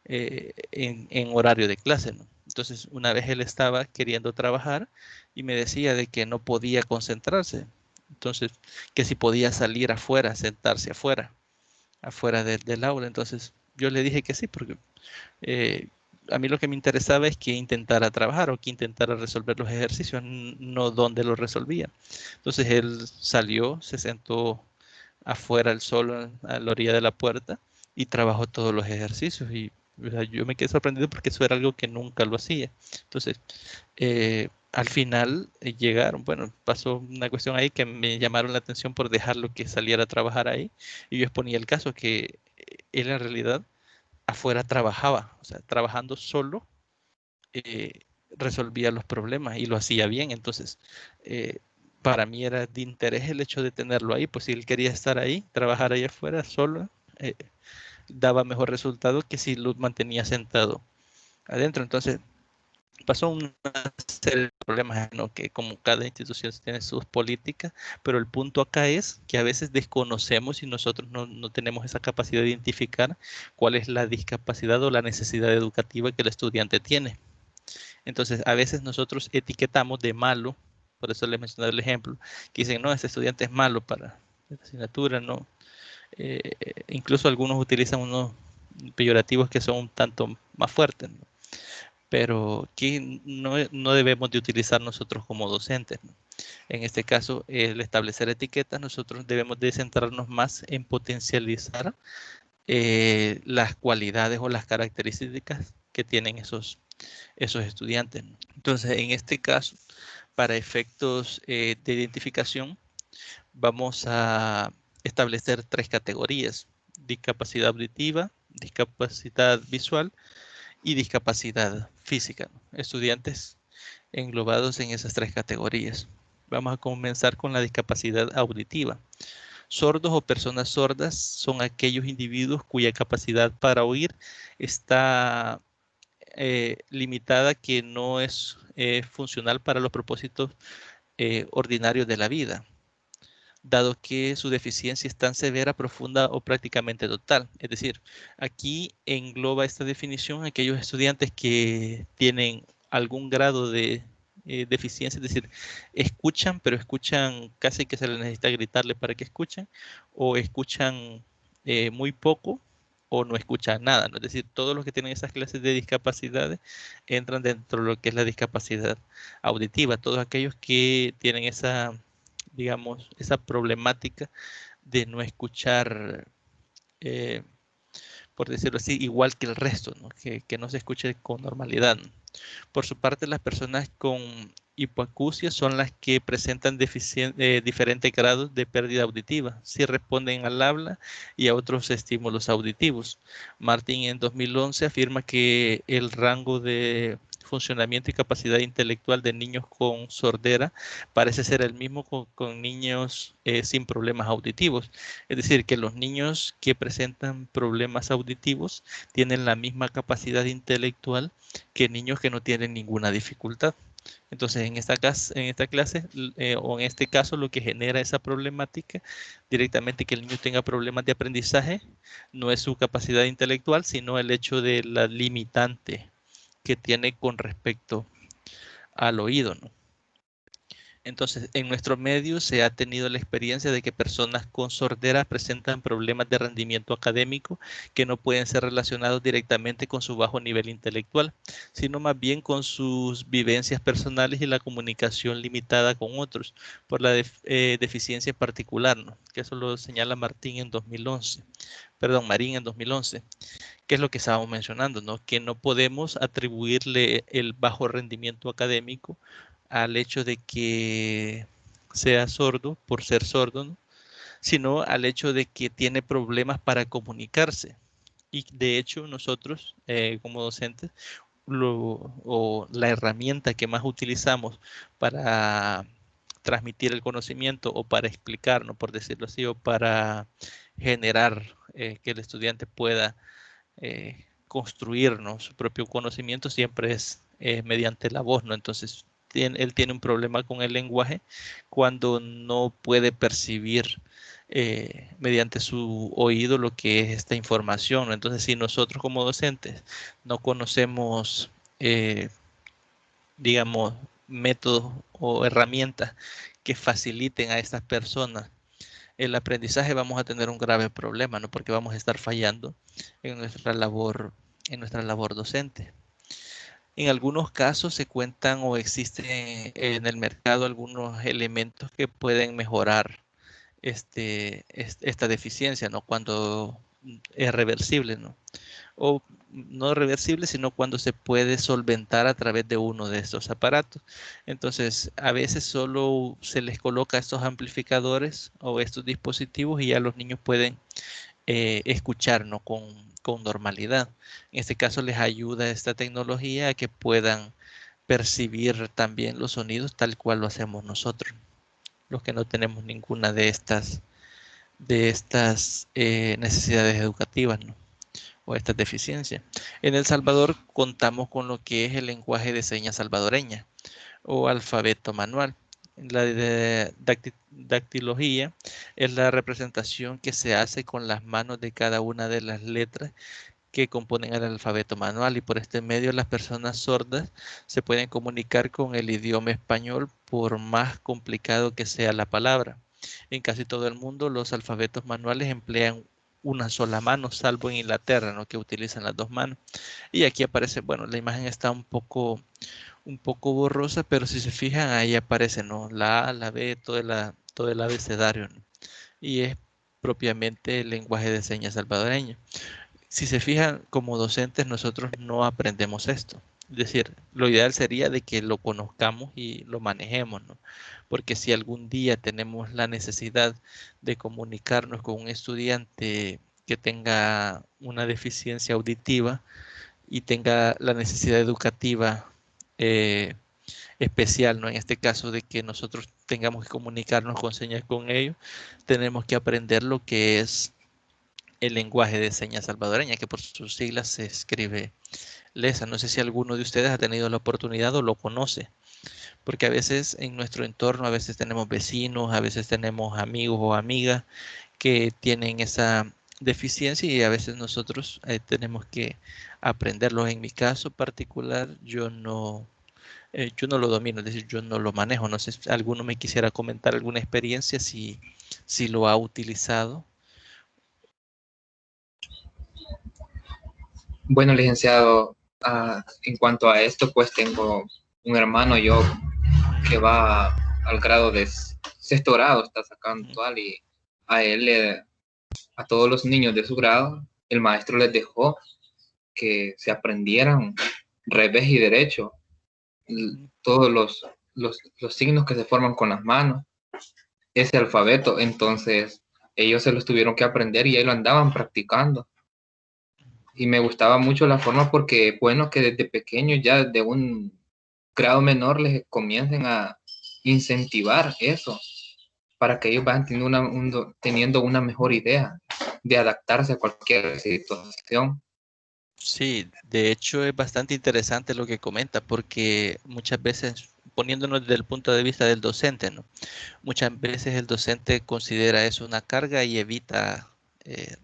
en horario de clase, ¿no? Entonces, una vez él estaba queriendo trabajar y me decía de que no podía concentrarse. Entonces, que si podía salir afuera, sentarse afuera del aula. Entonces, yo le dije que sí, porque eh, a mí lo que me interesaba es que intentara trabajar o que intentara resolver los ejercicios, no donde los resolvía. Entonces, él salió, se sentó afuera el solo a la orilla de la puerta y trabajó todos los ejercicios y o sea, yo me quedé sorprendido porque eso era algo que nunca lo hacía. Entonces, al final llegaron, bueno, pasó una cuestión ahí que me llamaron la atención por dejarlo que saliera a trabajar ahí y yo exponía el caso que él en realidad afuera trabajaba, o sea, trabajando solo eh, resolvía los problemas y lo hacía bien. Entonces, eh, para mí era de interés el hecho de tenerlo ahí, pues si él quería estar ahí, trabajar ahí afuera solo, daba mejor resultado que si lo mantenía sentado adentro. Entonces, pasó una serie de problemas, ¿no? Que como cada institución tiene sus políticas, pero el punto acá es que a veces desconocemos y nosotros no tenemos esa capacidad de identificar cuál es la discapacidad o la necesidad educativa que el estudiante tiene. Entonces, a veces nosotros etiquetamos de malo, por eso les mencioné el ejemplo, que dicen, no, este estudiante es malo para la asignatura, no. Incluso algunos utilizan unos peyorativos que son un tanto más fuertes, ¿no? Pero que no debemos de utilizar nosotros como docentes, ¿no? En este caso, el establecer etiquetas, nosotros debemos de centrarnos más en potencializar las cualidades o las características que tienen esos estudiantes, ¿no? Entonces, en este caso, para efectos de identificación, vamos a establecer 3 categorías: discapacidad auditiva, discapacidad visual y discapacidad física, ¿no? Estudiantes englobados en esas 3 categorías. Vamos a comenzar con la discapacidad auditiva. Sordos o personas sordas son aquellos individuos cuya capacidad para oír está limitada, que no es funcional para los propósitos ordinarios de la vida, dado que su deficiencia es tan severa, profunda o prácticamente total. Es decir, aquí engloba esta definición aquellos estudiantes que tienen algún grado de deficiencia, es decir, escuchan, pero escuchan casi que se les necesita gritarle para que escuchen, o escuchan muy poco, o no escuchan nada, ¿no? Es decir, todos los que tienen esas clases de discapacidades entran dentro de lo que es la discapacidad auditiva, todos aquellos que tienen esa, digamos, esa problemática de no escuchar, eh, por decirlo así, igual que el resto, ¿no? Que no se escuche con normalidad, ¿no? Por su parte, las personas con hipoacusia son las que presentan diferentes grados de pérdida auditiva, si responden al habla y a otros estímulos auditivos. Martin en 2011 afirma que el rango de funcionamiento y capacidad intelectual de niños con sordera parece ser el mismo con niños sin problemas auditivos. Es decir, que los niños que presentan problemas auditivos tienen la misma capacidad intelectual que niños que no tienen ninguna dificultad. Entonces, en esta clase o en este caso, lo que genera esa problemática directamente que el niño tenga problemas de aprendizaje no es su capacidad intelectual, sino el hecho de la limitante que tiene con respecto al oído, ¿no? Entonces, en nuestro medio se ha tenido la experiencia de que personas con sordera presentan problemas de rendimiento académico que no pueden ser relacionados directamente con su bajo nivel intelectual, sino más bien con sus vivencias personales y la comunicación limitada con otros por la deficiencia particular, ¿no? Que eso lo señala Marín en 2011. Que es lo que estábamos mencionando, ¿no? Que no podemos atribuirle el bajo rendimiento académico al hecho de que sea sordo por ser sordo, ¿no? Sino al hecho de que tiene problemas para comunicarse. Y de hecho nosotros como docentes, la herramienta que más utilizamos para transmitir el conocimiento o para explicarnos, por decirlo así, o para generar que el estudiante pueda construirnos su propio conocimiento, siempre es mediante la voz, ¿no? Entonces, él tiene un problema con el lenguaje cuando no puede percibir mediante su oído lo que es esta información, ¿no? Entonces, si nosotros como docentes no conocemos, digamos, métodos o herramientas que faciliten a estas personas el aprendizaje, vamos a tener un grave problema, ¿no? Porque vamos a estar fallando en nuestra labor docente. En algunos casos se cuentan o existen en el mercado algunos elementos que pueden mejorar esta deficiencia, ¿no? Cuando es reversible, ¿no? O no reversible, sino cuando se puede solventar a través de uno de estos aparatos. Entonces, a veces solo se les coloca estos amplificadores o estos dispositivos y ya los niños pueden escuchar, ¿no? Con normalidad. En este caso les ayuda esta tecnología a que puedan percibir también los sonidos tal cual lo hacemos nosotros, los que no tenemos ninguna de estas necesidades educativas, ¿no? o estas deficiencias. En El Salvador contamos con lo que es el lenguaje de señas salvadoreña o alfabeto manual. La de dactilología es la representación que se hace con las manos de cada una de las letras que componen el alfabeto manual, y por este medio las personas sordas se pueden comunicar con el idioma español por más complicado que sea la palabra. En casi todo el mundo los alfabetos manuales emplean una sola mano, salvo en Inglaterra, ¿no?, que utilizan las dos manos. Y aquí aparece, bueno, la imagen está un poco borrosa, pero si se fijan ahí aparece, ¿no?, la A, la B, todo el abecedario, ¿no? Y es propiamente el lenguaje de señas salvadoreño. Si se fijan, como docentes nosotros no aprendemos esto. Es decir, lo ideal sería de que lo conozcamos y lo manejemos, ¿no? Porque si algún día tenemos la necesidad de comunicarnos con un estudiante que tenga una deficiencia auditiva y tenga la necesidad educativa eh, especial, ¿no? En este caso de que nosotros tengamos que comunicarnos con señas con ellos, tenemos que aprender lo que es el lenguaje de señas salvadoreña, que por sus siglas se escribe LESA. No sé si alguno de ustedes ha tenido la oportunidad o lo conoce, porque a veces en nuestro entorno, a veces tenemos vecinos, a veces tenemos amigos o amigas que tienen esa deficiencia y a veces nosotros tenemos que aprenderlo. En mi caso particular, yo no lo domino, es decir, yo no lo manejo. No sé si alguno me quisiera comentar alguna experiencia, si lo ha utilizado. Bueno, licenciado, en cuanto a esto, pues tengo un hermano yo que va al grado de sexto grado, está sacando actual, y a él, a todos los niños de su grado, el maestro les dejó que se aprendieran revés y derecho, todos los signos que se forman con las manos, ese alfabeto. Entonces ellos se los tuvieron que aprender y ahí lo andaban practicando. Y me gustaba mucho la forma porque, bueno, que desde pequeños, ya de un grado menor, les comiencen a incentivar eso, para que ellos vayan teniendo una mejor idea de adaptarse a cualquier situación. Sí, de hecho es bastante interesante lo que comenta, porque muchas veces, poniéndonos desde el punto de vista del docente, ¿no? Muchas veces el docente considera eso una carga y evita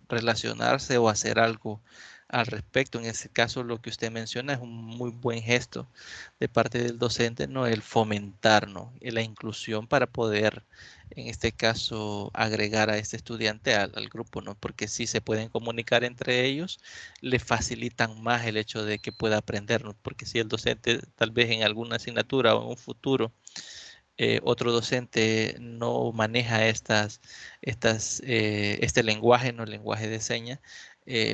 relacionarse o hacer algo al respecto. En ese caso, lo que usted menciona es un muy buen gesto de parte del docente, ¿no? El fomentar, ¿no?, la inclusión para poder, en este caso, agregar a este estudiante al grupo, ¿no? Porque si se pueden comunicar entre ellos, le facilitan más el hecho de que pueda aprender, ¿no? Porque si el docente tal vez en alguna asignatura o en un futuro otro docente no maneja este lenguaje, ¿no?, el lenguaje de señas,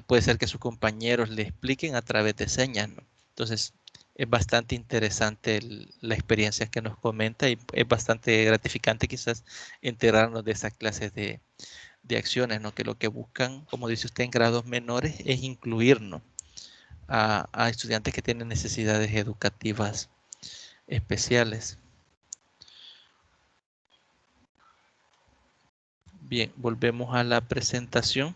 puede ser que sus compañeros le expliquen a través de señas, ¿no? Entonces, es bastante interesante la experiencia que nos comenta y es bastante gratificante quizás enterarnos de esa clase de acciones, ¿no?, que lo que buscan, como dice usted, en grados menores es incluirnos a estudiantes que tienen necesidades educativas especiales. Bien, volvemos a la presentación.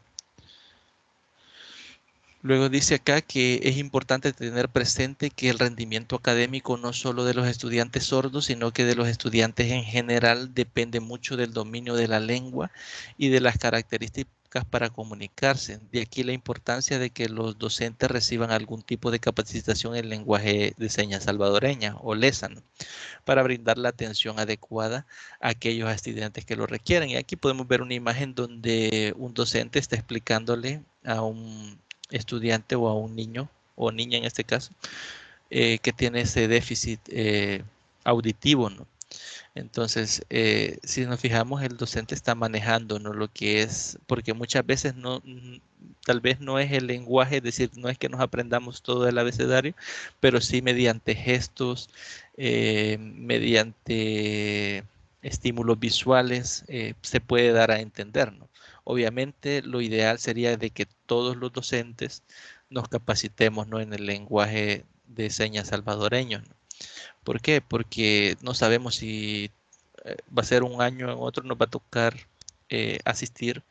Luego dice acá que es importante tener presente que el rendimiento académico no solo de los estudiantes sordos, sino que de los estudiantes en general depende mucho del dominio de la lengua y de las características para comunicarse. De aquí la importancia de que los docentes reciban algún tipo de capacitación en lenguaje de señas salvadoreña o LESA, ¿no?, para brindar la atención adecuada a aquellos estudiantes que lo requieren. Y aquí podemos ver una imagen donde un docente está explicándole a un estudiante o a un niño o niña en este caso que tiene ese déficit auditivo, ¿no? Entonces, si nos fijamos, el docente está manejando, ¿no?, lo que es, porque muchas veces no, tal vez no es el lenguaje, es decir, no es que nos aprendamos todo el abecedario, pero sí mediante gestos, mediante estímulos visuales, se puede dar a entender, ¿no? Obviamente, lo ideal sería de que todos los docentes nos capacitemos, ¿no?, en el lenguaje de señas salvadoreño, ¿no? ¿Por qué? Porque no sabemos si va a ser un año o en otro, nos va a tocar asistir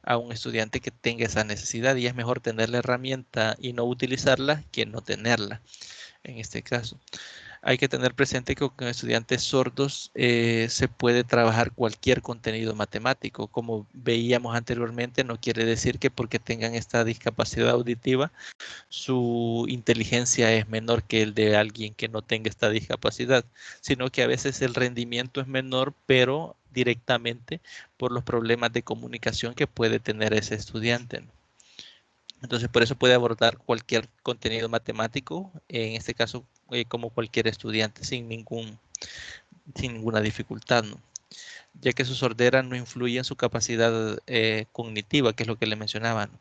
a un estudiante que tenga esa necesidad, y es mejor tener la herramienta y no utilizarla que no tenerla en este caso. Hay que tener presente que con estudiantes sordos se puede trabajar cualquier contenido matemático. Como veíamos anteriormente, no quiere decir que porque tengan esta discapacidad auditiva, su inteligencia es menor que el de alguien que no tenga esta discapacidad, sino que a veces el rendimiento es menor, pero directamente por los problemas de comunicación que puede tener ese estudiante, ¿no? Entonces, por eso puede abordar cualquier contenido matemático, en este caso, como cualquier estudiante, sin ninguna dificultad, ¿no? Ya que su sordera no influye en su capacidad cognitiva, que es lo que le mencionaba, ¿no?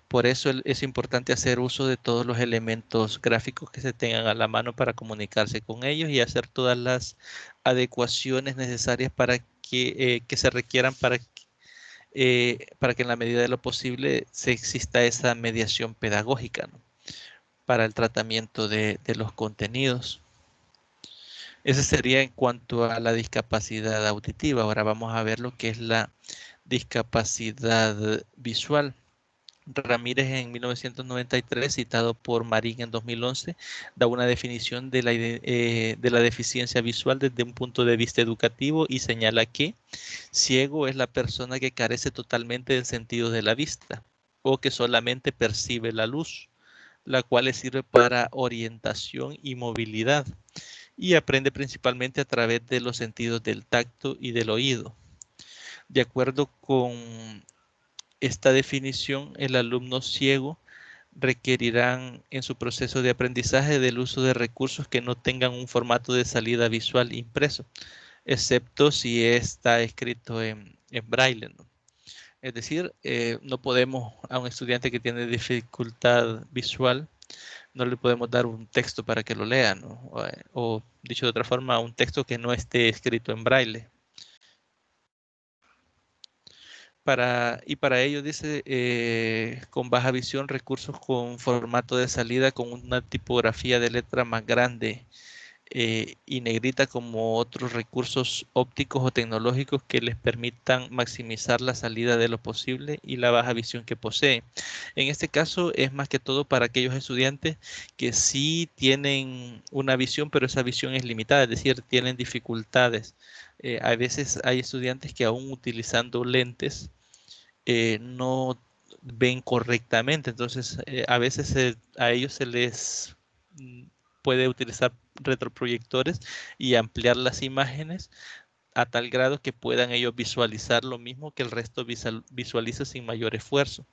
Por eso es importante hacer uso de todos los elementos gráficos que se tengan a la mano para comunicarse con ellos y hacer todas las adecuaciones necesarias que se requieran para que en la medida de lo posible se exista esa mediación pedagógica, ¿no? Para el tratamiento de los contenidos. Ese sería en cuanto a la discapacidad auditiva. Ahora vamos a ver lo que es la discapacidad visual. Ramírez en 1993, citado por Marín en 2011, da una definición de la deficiencia visual desde un punto de vista educativo y señala que ciego es la persona que carece totalmente del sentido de la vista o que solamente percibe la luz, la cual le sirve para orientación y movilidad, y aprende principalmente a través de los sentidos del tacto y del oído. De acuerdo con esta definición, el alumno ciego requerirán en su proceso de aprendizaje del uso de recursos que no tengan un formato de salida visual impreso, excepto si está escrito en braille, ¿no? Es decir, no podemos a un estudiante que tiene dificultad visual, no le podemos dar un texto para que lo lea, ¿no? O dicho de otra forma, un texto que no esté escrito en braille. Para ello, dice, con baja visión, recursos con formato de salida con una tipografía de letra más grande y negrita, como otros recursos ópticos o tecnológicos que les permitan maximizar la salida de lo posible y la baja visión que poseen. En este caso es más que todo para aquellos estudiantes que sí tienen una visión, pero esa visión es limitada, es decir, tienen dificultades. A veces hay estudiantes que aún utilizando lentes no ven correctamente, entonces a veces a ellos se les puede utilizar retroproyectores y ampliar las imágenes a tal grado que puedan ellos visualizar lo mismo que el resto visualiza sin mayor esfuerzo.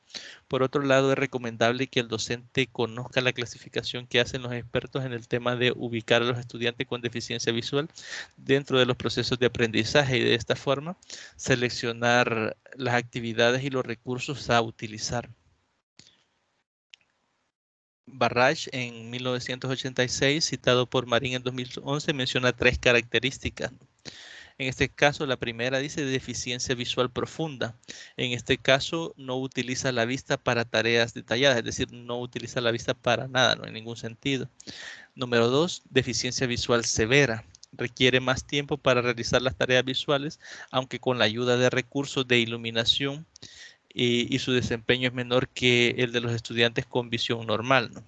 Por otro lado, es recomendable que el docente conozca la clasificación que hacen los expertos en el tema de ubicar a los estudiantes con deficiencia visual dentro de los procesos de aprendizaje, y de esta forma seleccionar las actividades y los recursos a utilizar. Barrage en 1986, citado por Marín en 2011, menciona 3 características. En este caso, la primera dice deficiencia visual profunda. En este caso, no utiliza la vista para tareas detalladas, es decir, no utiliza la vista para nada, no en ningún sentido. Número 2, deficiencia visual severa. Requiere más tiempo para realizar las tareas visuales, aunque con la ayuda de recursos de iluminación y su desempeño es menor que el de los estudiantes con visión normal, ¿no?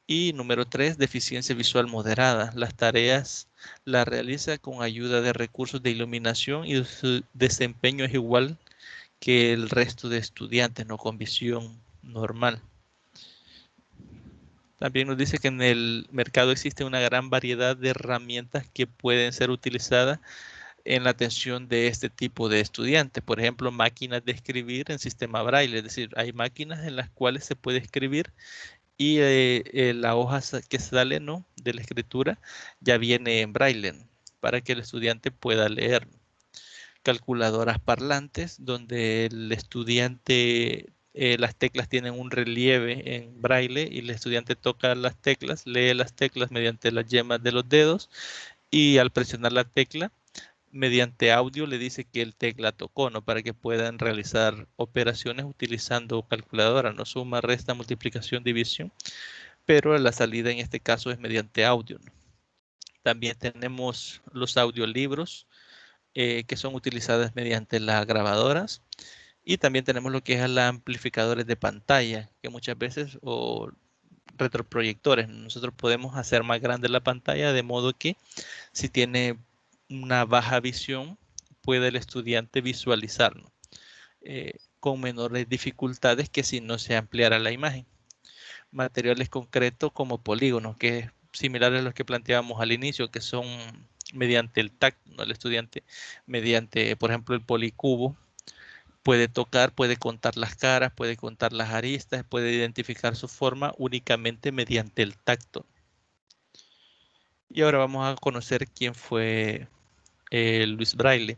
Y número 3, deficiencia visual moderada. Las tareas las realiza con ayuda de recursos de iluminación y su desempeño es igual que el resto de estudiantes, no con visión normal. También nos dice que en el mercado existe una gran variedad de herramientas que pueden ser utilizadas en la atención de este tipo de estudiantes. Por ejemplo, máquinas de escribir en sistema braille, es decir, hay máquinas en las cuales se puede escribir y la hoja que sale, ¿no?, de la escritura ya viene en braille, ¿no?, para que el estudiante pueda leer. Calculadoras parlantes, donde el estudiante, las teclas tienen un relieve en braille y el estudiante toca las teclas, lee las teclas mediante las yemas de los dedos, y al presionar la tecla, mediante audio le dice que el tecla tocó, ¿no?, para que puedan realizar operaciones utilizando calculadora, ¿no?, suma, resta, multiplicación, división, pero la salida en este caso es mediante audio, ¿no? También tenemos los audiolibros que son utilizadas mediante las grabadoras, Y también tenemos lo que es los amplificadores de pantalla, que muchas veces, o retroproyectores, nosotros podemos hacer más grande la pantalla de modo que si tiene una baja visión, puede el estudiante visualizarlo con menores dificultades que si no se ampliara la imagen. Materiales concretos como polígonos, que es similar a los que planteábamos al inicio, que son mediante el tacto, ¿no? El estudiante mediante, por ejemplo, el policubo, puede tocar, puede contar las caras, puede contar las aristas, puede identificar su forma únicamente mediante el tacto. Y ahora vamos a conocer quién fue Luis Braille.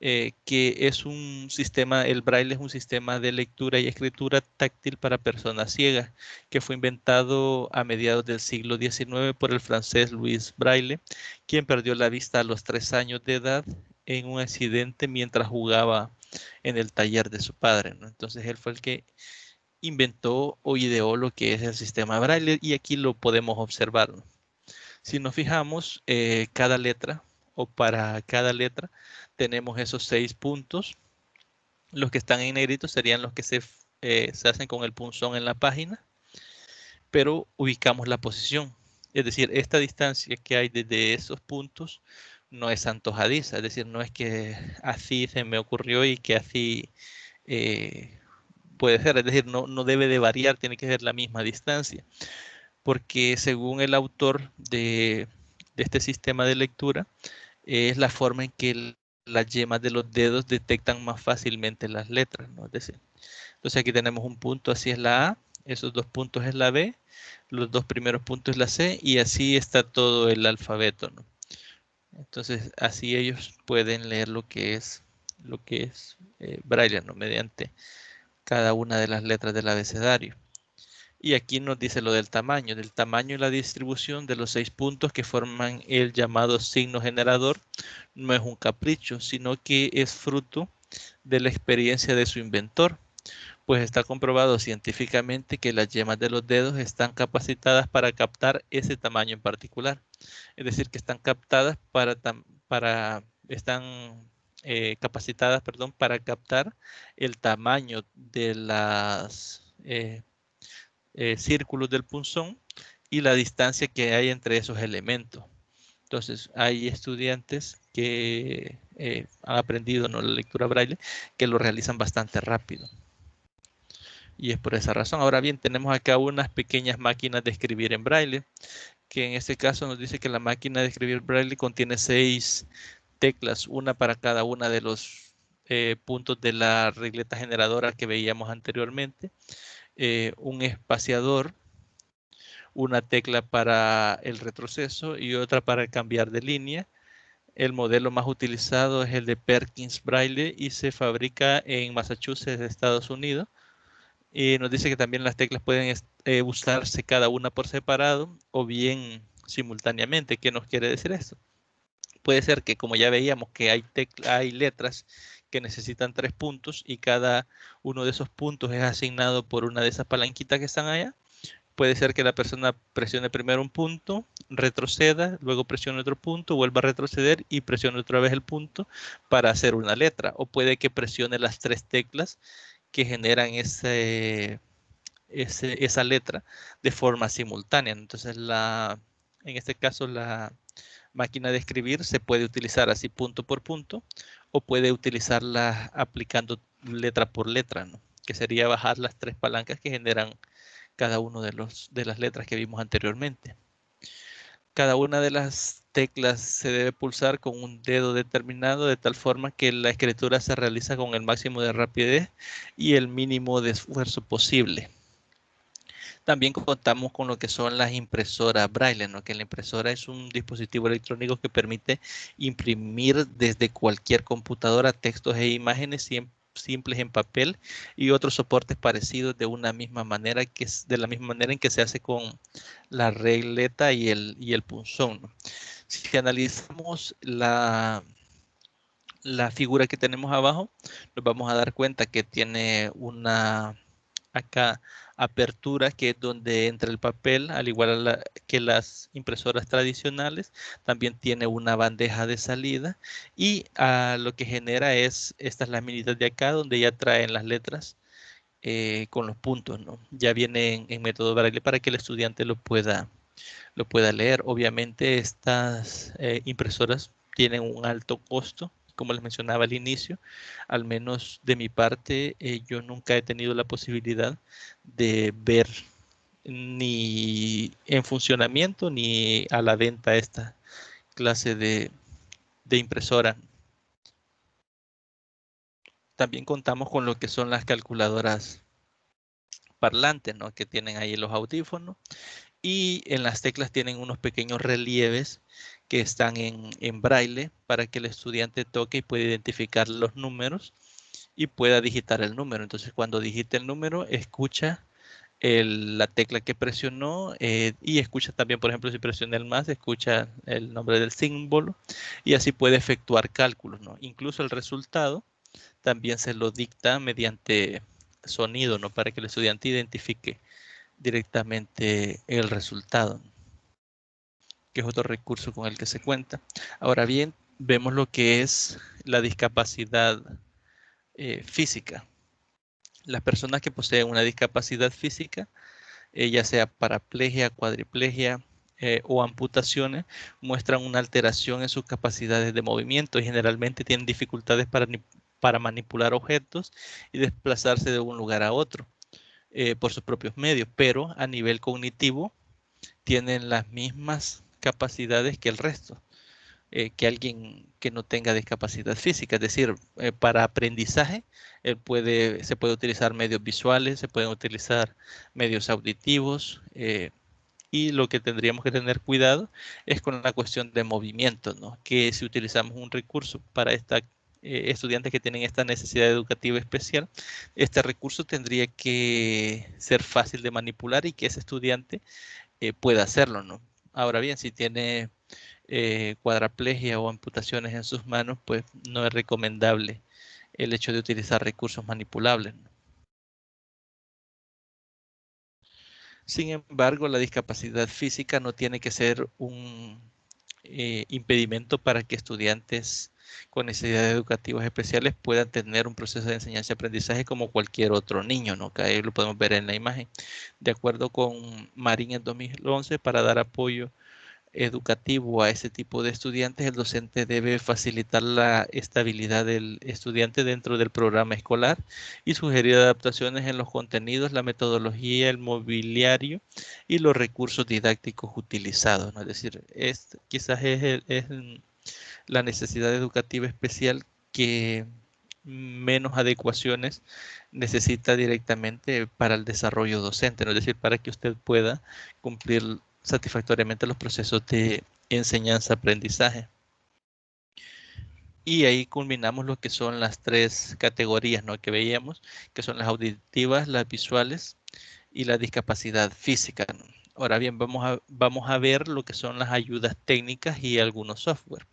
Que es un sistema, el braille es un sistema de lectura y escritura táctil para personas ciegas, que fue inventado a mediados del siglo XIX por el francés Louis Braille, quien perdió la vista a los 3 años de edad en un accidente mientras jugaba en el taller de su padre, ¿no? Entonces él fue el que inventó o ideó lo que es el sistema braille y aquí lo podemos observar, ¿no? Si nos fijamos, cada letra o para cada letra tenemos esos 6 puntos. Los que están en negrito serían los que se hacen con el punzón en la página, pero ubicamos la posición. Es decir, esta distancia que hay desde esos puntos no es antojadiza, es decir, no es que así se me ocurrió y que así puede ser, es decir, no debe de variar, tiene que ser la misma distancia, porque según el autor de este sistema de lectura, es la forma en que las yemas de los dedos detectan más fácilmente las letras, ¿no? Es decir, entonces aquí tenemos un punto, así es la A, esos 2 puntos es la B, los 2 primeros puntos es la C y así está todo el alfabeto, ¿no? Entonces así ellos pueden leer lo que es braille, ¿no? Mediante cada una de las letras del abecedario. Y aquí nos dice lo del tamaño y la distribución de los 6 puntos que forman el llamado signo generador. No es un capricho, sino que es fruto de la experiencia de su inventor, pues está comprobado científicamente que las yemas de los dedos están capacitadas para captar ese tamaño en particular. Es decir, que están captadas capacitadas, perdón, para captar el tamaño de las círculos del punzón y la distancia que hay entre esos elementos. Entonces, hay estudiantes que han aprendido, ¿no?, la lectura braille, que lo realizan bastante rápido. Y es por esa razón. Ahora bien, tenemos acá unas pequeñas máquinas de escribir en braille, que en este caso nos dice que la máquina de escribir braille contiene 6 teclas, una para cada una de los puntos de la regleta generadora que veíamos anteriormente, un espaciador, una tecla para el retroceso y otra para cambiar de línea. El modelo más utilizado es el de Perkins Braille y se fabrica en Massachusetts, Estados Unidos. Y nos dice que también las teclas pueden usarse cada una por separado o bien simultáneamente. ¿Qué nos quiere decir esto? Puede ser que, como ya veíamos, que hay letras que necesitan 3 puntos y cada uno de esos puntos es asignado por una de esas palanquitas que están allá. Puede ser que la persona presione primero un punto, retroceda, luego presione otro punto, vuelva a retroceder y presione otra vez el punto para hacer una letra. O puede que presione las 3 teclas que generan esa letra de forma simultánea. Entonces, en este caso, la máquina de escribir se puede utilizar así punto por punto o puede utilizarla aplicando letra por letra, ¿no?, que sería bajar las 3 palancas que generan cada uno de las letras que vimos anteriormente. Cada una de las teclas se debe pulsar con un dedo determinado de tal forma que la escritura se realiza con el máximo de rapidez y el mínimo de esfuerzo posible. También contamos con lo que son las impresoras braille, ¿no?, que la impresora es un dispositivo electrónico que permite imprimir desde cualquier computadora textos e imágenes simples en papel y otros soportes parecidos de la misma manera en que se hace con la regleta y el punzón, ¿no? Si analizamos la figura que tenemos abajo, nos vamos a dar cuenta que tiene una acá apertura, que es donde entra el papel, al igual que las impresoras tradicionales. También tiene una bandeja de salida y lo que genera es estas laminitas de acá, donde ya traen las letras con los puntos, ¿no? Ya viene en método braille para que el estudiante lo pueda leer. Obviamente estas impresoras tienen un alto costo, como les mencionaba al inicio. Al menos de mi parte, yo nunca he tenido la posibilidad de ver ni en funcionamiento ni a la venta esta clase de impresora. También contamos con lo que son las calculadoras parlantes, ¿no? Que tienen ahí los audífonos, y en las teclas tienen unos pequeños relieves que están en braille para que el estudiante toque y pueda identificar los números y pueda digitar el número. Entonces, cuando digite el número, escucha la tecla que presionó y escucha también, por ejemplo, si presiona el más, escucha el nombre del símbolo y así puede efectuar cálculos, ¿no? Incluso el resultado también se lo dicta mediante sonido, ¿no? Para que el estudiante identifique directamente el resultado, que es otro recurso con el que se cuenta. Ahora bien, vemos lo que es la discapacidad física. Las personas que poseen una discapacidad física, ya sea paraplegia, cuadriplegia o amputaciones, muestran una alteración en sus capacidades de movimiento y generalmente tienen dificultades para manipular objetos y desplazarse de un lugar a otro por sus propios medios, pero a nivel cognitivo tienen las mismas capacidades que el resto, que alguien que no tenga discapacidad física. Es decir, para aprendizaje se puede utilizar medios visuales, se pueden utilizar medios auditivos, y lo que tendríamos que tener cuidado es con la cuestión de movimiento, ¿no? Que si utilizamos un recurso para estudiantes que tienen esta necesidad educativa especial, este recurso tendría que ser fácil de manipular y que ese estudiante pueda hacerlo, ¿no? Ahora bien, si tiene cuadraplegia o amputaciones en sus manos, pues no es recomendable el hecho de utilizar recursos manipulables, ¿no? Sin embargo, la discapacidad física no tiene que ser un impedimento para que estudiantes con necesidades educativas especiales puedan tener un proceso de enseñanza y aprendizaje como cualquier otro niño, ¿no? Que ahí lo podemos ver en la imagen. De acuerdo con Marín en 2011, para dar apoyo educativo a ese tipo de estudiantes, el docente debe facilitar la estabilidad del estudiante dentro del programa escolar y sugerir adaptaciones en los contenidos, la metodología, el mobiliario y los recursos didácticos utilizados, ¿no? Es decir, quizás es la necesidad educativa especial que menos adecuaciones necesita directamente para el desarrollo docente, ¿no? Es decir, para que usted pueda cumplir satisfactoriamente los procesos de enseñanza-aprendizaje. Y ahí culminamos lo que son las tres categorías, ¿no? Que veíamos, que son las auditivas, las visuales y la discapacidad física, ¿no? Ahora bien, vamos a ver lo que son las ayudas técnicas y algunos software.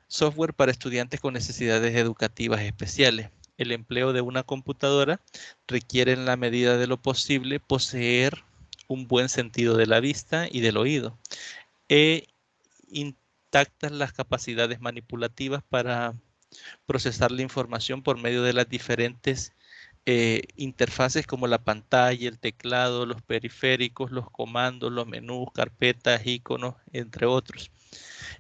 Software para estudiantes con necesidades educativas especiales. El empleo de una computadora requiere en la medida de lo posible poseer un buen sentido de la vista y del oído e intactas las capacidades manipulativas para procesar la información por medio de las diferentes interfaces como la pantalla, el teclado, los periféricos, los comandos, los menús, carpetas, iconos, entre otros.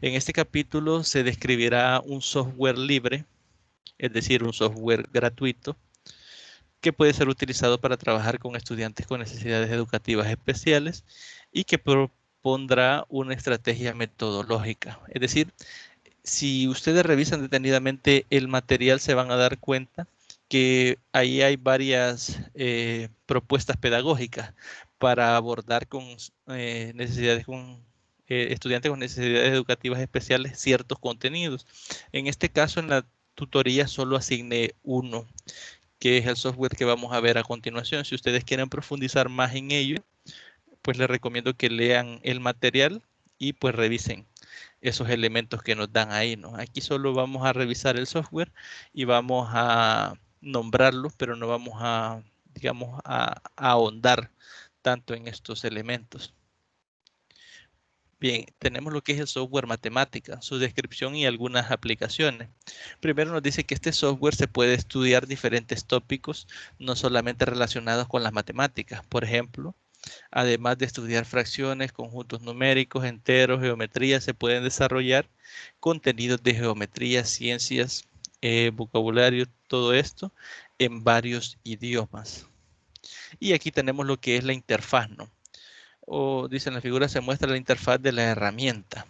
En este capítulo se describirá un software libre, es decir, un software gratuito, que puede ser utilizado para trabajar con estudiantes con necesidades educativas especiales y que propondrá una estrategia metodológica. Es decir, si ustedes revisan detenidamente el material, se van a dar cuenta que ahí hay varias propuestas pedagógicas para abordar con estudiantes con necesidades educativas especiales ciertos contenidos. En este caso, en la tutoría solo asigné uno, que es el software que vamos a ver a continuación. Si ustedes quieren profundizar más en ello, pues les recomiendo que lean el material y pues revisen esos elementos que nos dan ahí, ¿no? Aquí solo vamos a revisar el software y vamos a nombrarlos, pero no vamos a digamos, a ahondar tanto en estos elementos. Bien, tenemos lo que es el software matemática, su descripción y algunas aplicaciones. Primero nos dice que este software se puede estudiar diferentes tópicos, no solamente relacionados con las matemáticas. Por ejemplo, además de estudiar fracciones, conjuntos numéricos, enteros, geometría, se pueden desarrollar contenidos de geometría, ciencias, vocabulario, todo esto en varios idiomas. Y aquí tenemos lo que es la interfaz, ¿no? O dice en la figura se muestra la interfaz de la herramienta.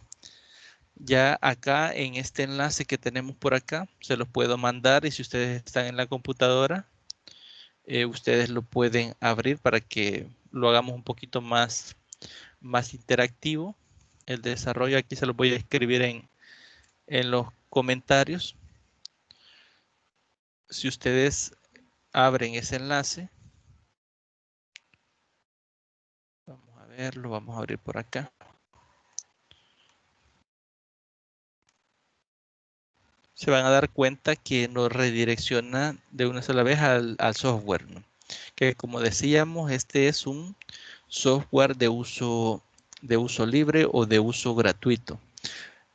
Ya acá en este enlace que tenemos por acá, se los puedo mandar y si ustedes están en la computadora, ustedes lo pueden abrir para que lo hagamos un poquito más interactivo. El desarrollo aquí se lo voy a escribir en los comentarios. Si ustedes abren ese enlace, vamos a verlo, vamos a abrir por acá. Se van a dar cuenta que nos redirecciona de una sola vez al software, ¿no? Que como decíamos, este es un software de uso libre o de uso gratuito.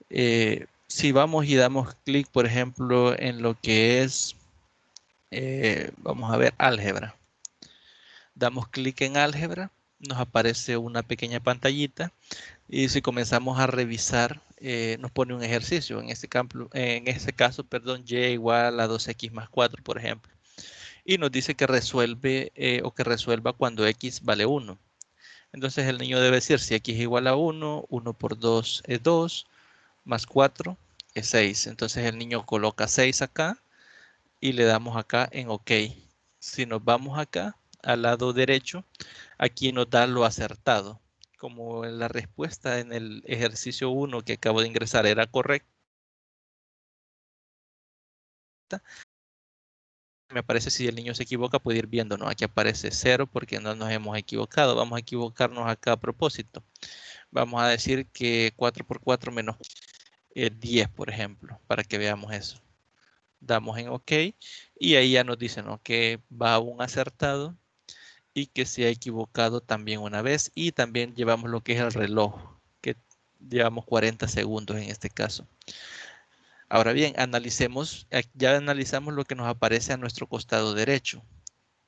Si vamos y damos clic, por ejemplo, en lo que es, vamos a ver, álgebra. Damos clic en álgebra, nos aparece una pequeña pantallita y si comenzamos a revisar, nos pone un ejercicio. En este caso, y igual a 2x más 4, por ejemplo. Y nos dice que resuelve o que resuelva cuando x vale 1. Entonces el niño debe decir si x igual a 1, 1 por 2 es 2, más 4 es 6. Entonces el niño coloca 6 acá y le damos acá en OK. Si nos vamos acá al lado derecho, aquí nos da lo acertado. Como la respuesta en el ejercicio 1 que acabo de ingresar era correcta, me aparece si el niño se equivoca, puede ir viendo, ¿no? Aquí aparece 0 porque no nos hemos equivocado. Vamos a equivocarnos acá a propósito. Vamos a decir que 4 por 4 menos 10, por ejemplo, para que veamos eso. Damos en OK y ahí ya nos dicen, ¿no?, que va un acertado y que se ha equivocado también una vez. Y también llevamos lo que es el reloj, que llevamos 40 segundos en este caso. Ahora bien, ya analizamos lo que nos aparece a nuestro costado derecho,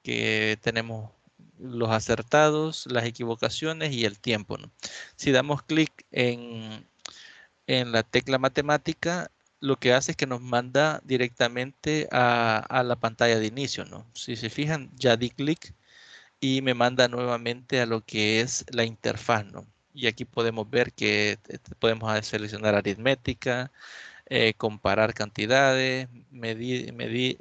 que tenemos los acertados, las equivocaciones y el tiempo, ¿no? Si damos clic en la tecla matemática, lo que hace es que nos manda directamente a la pantalla de inicio, ¿no? Si se fijan, ya di clic y me manda nuevamente a lo que es la interfaz, ¿no? Y aquí podemos ver que podemos seleccionar aritmética, comparar cantidades, medias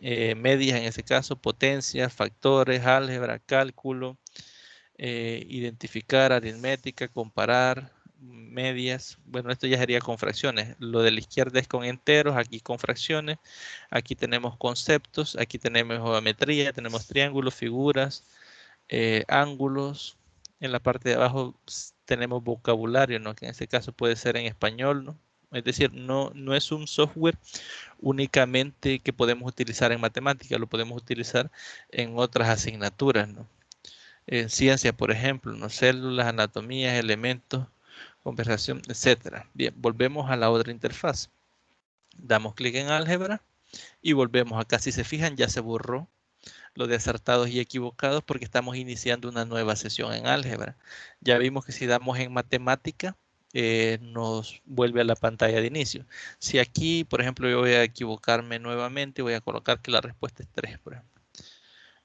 en ese caso, potencias, factores, álgebra, cálculo, identificar, aritmética, comparar, medias. Bueno, esto ya sería con fracciones. Lo de la izquierda es con enteros, aquí con fracciones. Aquí tenemos conceptos, aquí tenemos geometría, tenemos triángulos, figuras, ángulos. En la parte de abajo tenemos vocabulario, ¿no?, que en este caso puede ser en español, ¿no? Es decir, no es un software únicamente que podemos utilizar en matemáticas, lo podemos utilizar en otras asignaturas, ¿no? En ciencia, por ejemplo, ¿no?, células, anatomías, elementos, conversación, etcétera. Bien, volvemos a la otra interfaz. Damos clic en álgebra y volvemos acá. Si se fijan, ya se borró lo de acertados y equivocados porque estamos iniciando una nueva sesión en álgebra. Ya vimos que si damos en matemática, nos vuelve a la pantalla de inicio. Si aquí, por ejemplo, yo voy a equivocarme nuevamente, voy a colocar que la respuesta es 3, por ejemplo.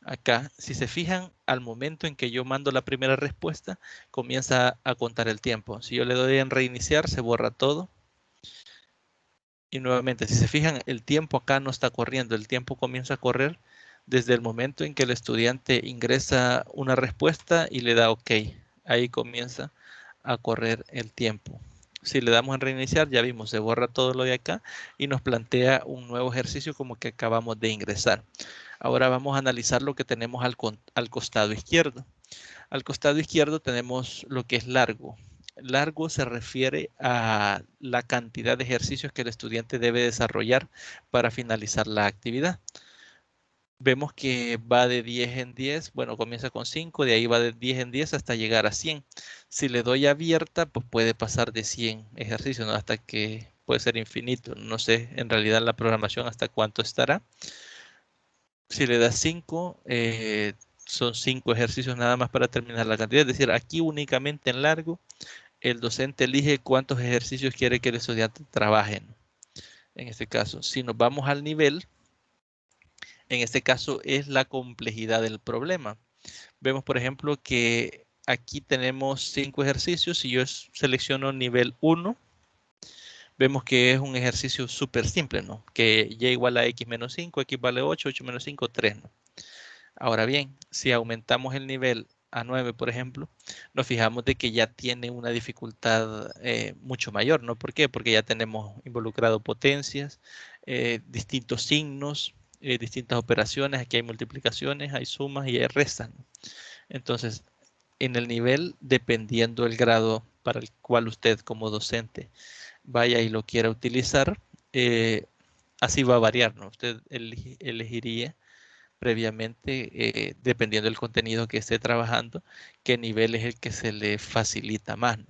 Acá, si se fijan, al momento en que yo mando la primera respuesta, comienza a contar el tiempo. Si yo le doy en reiniciar, se borra todo. Y nuevamente, si se fijan, el tiempo acá no está corriendo, el tiempo comienza a correr desde el momento en que el estudiante ingresa una respuesta y le da OK. Ahí comienza a correr el tiempo. Si le damos en reiniciar, ya vimos, se borra todo lo de acá y nos plantea un nuevo ejercicio como que acabamos de ingresar. Ahora vamos a analizar lo que tenemos al costado izquierdo. Al costado izquierdo tenemos lo que es largo. Largo se refiere a la cantidad de ejercicios que el estudiante debe desarrollar para finalizar la actividad. vemos que va de 10 en 10, bueno, comienza con 5, de ahí va de 10 en 10 hasta llegar a 100. Si le doy abierta, pues puede pasar de 100 ejercicios, ¿no? Hasta que puede ser infinito. No sé en realidad la programación hasta cuánto estará. Si le das 5, son 5 ejercicios nada más para terminar la cantidad. Es decir, aquí únicamente en largo, el docente elige cuántos ejercicios quiere que el estudiante trabaje, ¿no? En este caso, si nos vamos al nivel, en este caso es la complejidad del problema. Vemos, por ejemplo, que aquí tenemos 5 ejercicios. Si yo selecciono nivel 1, vemos que es un ejercicio súper simple, ¿no? Que y igual a x menos 5, x vale 8, 8 menos 5, 3, ¿no? Ahora bien, si aumentamos el nivel a 9, por ejemplo, nos fijamos de que ya tiene una dificultad mucho mayor, ¿no? ¿Por qué? Porque ya tenemos involucrado potencias, distintos signos, distintas operaciones. Aquí hay multiplicaciones, hay sumas y hay restas, ¿no? Entonces, en el nivel, dependiendo del grado para el cual usted como docente vaya y lo quiera utilizar, así va a variar, ¿no? Usted elegiría previamente, dependiendo del contenido que esté trabajando, qué nivel es el que se le facilita más, ¿no?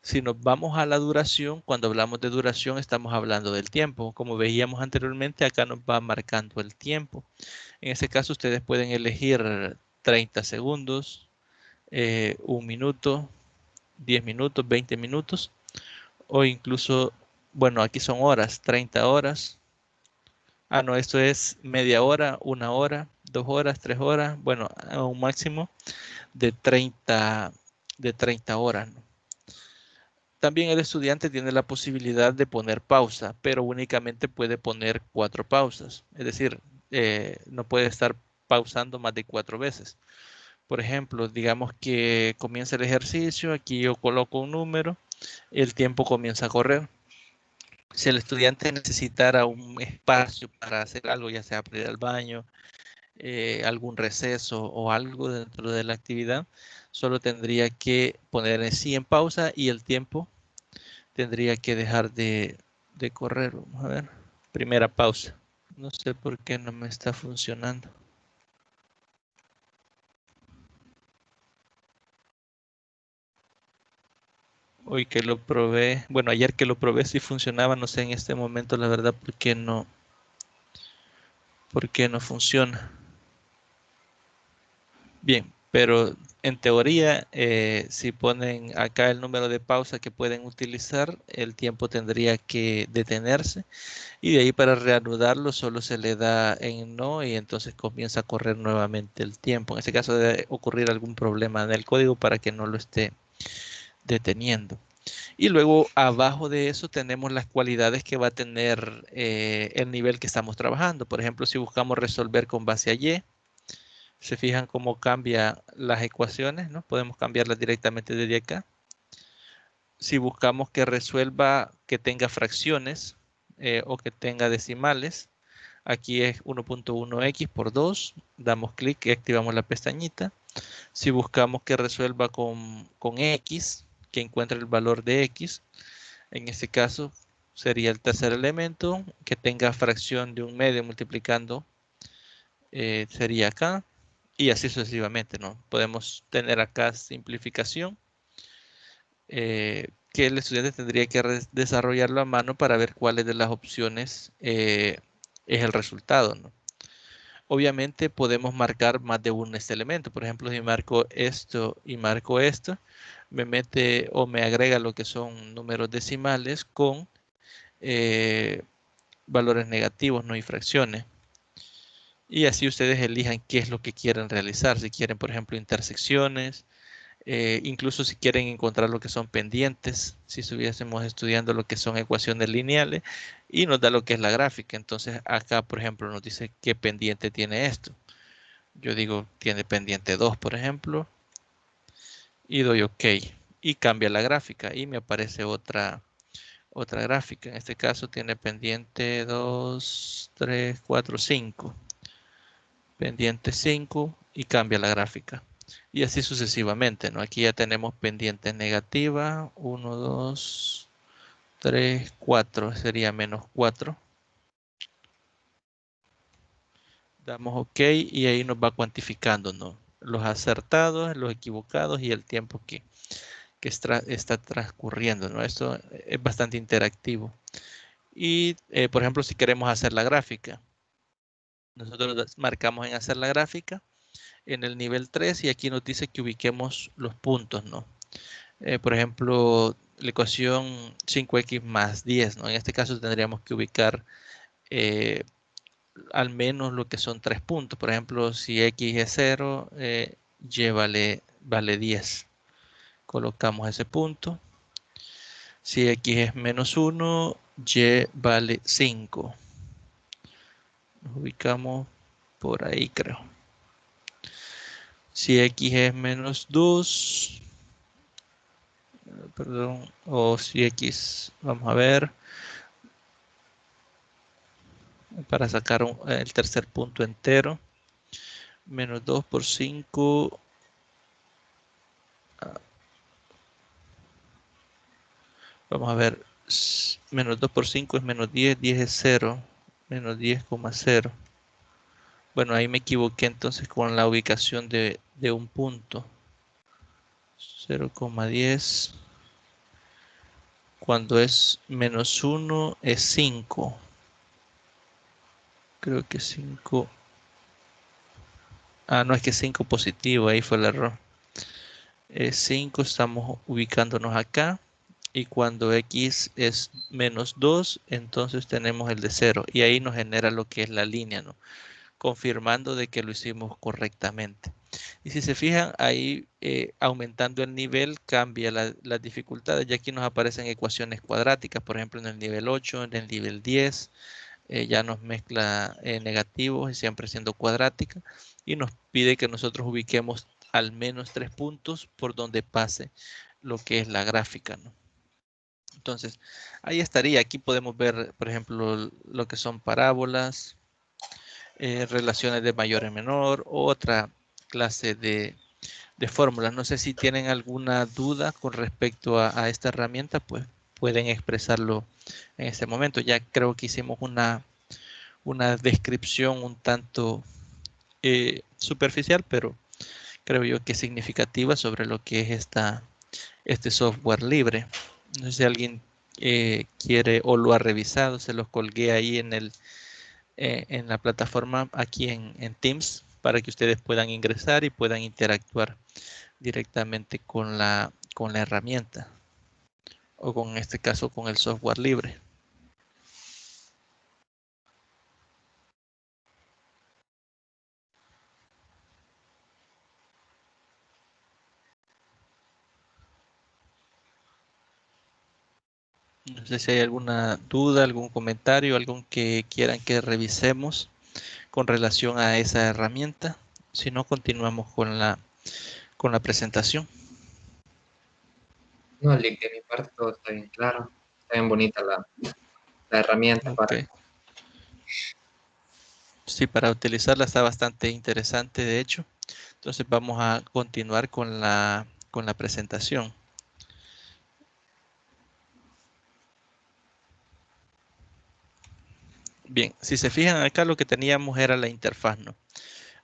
Si nos vamos a la duración, cuando hablamos de duración estamos hablando del tiempo. Como veíamos anteriormente, acá nos va marcando el tiempo. En este caso ustedes pueden elegir 30 segundos, 1 minuto, 10 minutos, 20 minutos, o incluso, bueno, aquí son horas, 30 horas. Ah, no, esto es media hora, 1 hora, 2 horas, 3 horas, bueno, a un máximo de 30 horas, ¿no? También el estudiante tiene la posibilidad de poner pausa, pero únicamente puede poner 4 pausas. Es decir, no puede estar pausando más de 4 veces. Por ejemplo, digamos que comienza el ejercicio, aquí yo coloco un número, el tiempo comienza a correr. Si el estudiante necesitara un espacio para hacer algo, ya sea para ir al baño, algún receso o algo dentro de la actividad, solo tendría que poner en sí en pausa y el tiempo tendría que dejar de correr. Vamos a ver. Primera pausa. No sé por qué no me está funcionando. Hoy que lo probé, bueno, ayer que lo probé sí funcionaba, no sé en este momento la verdad por qué no funciona. Bien, pero en teoría, si ponen acá el número de pausa que pueden utilizar, el tiempo tendría que detenerse y de ahí para reanudarlo solo se le da en no y entonces comienza a correr nuevamente el tiempo. En ese caso debe ocurrir algún problema en el código para que no lo esté deteniendo. Y luego abajo de eso tenemos las cualidades que va a tener el nivel que estamos trabajando. Por ejemplo, si buscamos resolver con base a Y, se fijan cómo cambia las ecuaciones, ¿no? Podemos cambiarlas directamente desde acá. Si buscamos que resuelva, que tenga fracciones o que tenga decimales, aquí es 1.1x por 2, damos clic y activamos la pestañita. Si buscamos que resuelva con x, que encuentre el valor de x, en este caso sería el tercer elemento, que tenga fracción de un medio multiplicando, sería acá, y así sucesivamente, ¿no? Podemos tener acá simplificación, que el estudiante tendría que desarrollarlo a mano para ver cuáles de las opciones es el resultado, ¿no? Obviamente podemos marcar más de un elemento. Por ejemplo, si marco esto y marco esto, me mete o me agrega lo que son números decimales con valores negativos, no y fracciones. Y así ustedes elijan qué es lo que quieren realizar. Si quieren, por ejemplo, intersecciones, incluso si quieren encontrar lo que son pendientes, si estuviésemos estudiando lo que son ecuaciones lineales y nos da lo que es la gráfica. Entonces acá, por ejemplo, nos dice qué pendiente tiene esto. Yo digo, tiene pendiente 2, por ejemplo, y doy OK. Y cambia la gráfica y me aparece otra gráfica. En este caso tiene pendiente 2, 3, 4, 5. Pendiente 5 y cambia la gráfica. Y así sucesivamente, ¿no? Aquí ya tenemos pendiente negativa, 1, 2, 3, 4, sería menos 4. Damos OK y ahí nos va cuantificando, ¿no? Los acertados, los equivocados y el tiempo que está transcurriendo, ¿no? Esto es bastante interactivo. Y, por ejemplo, si queremos hacer la gráfica, nosotros marcamos en hacer la gráfica en el nivel 3 y aquí nos dice que ubiquemos los puntos, ¿no? Por ejemplo, la ecuación 5x más 10, ¿no? En este caso tendríamos que ubicar al menos lo que son 3 puntos. Por ejemplo, si x es 0, y vale 10. Colocamos ese punto. Si x es menos 1, y vale 5. Nos ubicamos por ahí, creo. Si x es menos 2, perdón, o si x, vamos a ver, para sacar el tercer punto entero, menos 2 por 5, vamos a ver, menos 2 por 5 es menos 10, 10 es 0, menos 10,0. Bueno, ahí me equivoqué entonces con la ubicación de un punto. 0,10. Cuando es menos 1 es 5. Creo que 5. Ah, no, es que 5 positivo, ahí fue el error. 5, estamos ubicándonos acá. Y cuando x es menos 2, entonces tenemos el de 0. Y ahí nos genera lo que es la línea, ¿no? Confirmando de que lo hicimos correctamente. Y si se fijan, ahí aumentando el nivel cambia las dificultades. Ya aquí nos aparecen ecuaciones cuadráticas, por ejemplo en el nivel 8, en el nivel 10. Ya nos mezcla negativos y siempre siendo cuadrática. Y nos pide que nosotros ubiquemos al menos 3 puntos por donde pase lo que es la gráfica, ¿no? Entonces, ahí estaría. Aquí podemos ver, por ejemplo, lo que son parábolas, relaciones de mayor a menor, otra clase de fórmulas. No sé si tienen alguna duda con respecto a esta herramienta, pues pueden expresarlo en este momento. Ya creo que hicimos una descripción un tanto superficial, pero creo yo que significativa sobre lo que es este software libre. No sé si alguien quiere o lo ha revisado, se los colgué ahí en la plataforma aquí en Teams para que ustedes puedan ingresar y puedan interactuar directamente con la herramienta o con, en este caso, con el software libre. No sé si hay alguna duda, algún comentario, algo que quieran que revisemos con relación a esa herramienta. Si no, continuamos con la presentación. No, Lick, de mi parte todo está bien claro. Está bien bonita la herramienta para... Okay. Sí, para utilizarla está bastante interesante, de hecho. Entonces vamos a continuar con la presentación. Bien, si se fijan acá lo que teníamos era la interfaz, ¿no?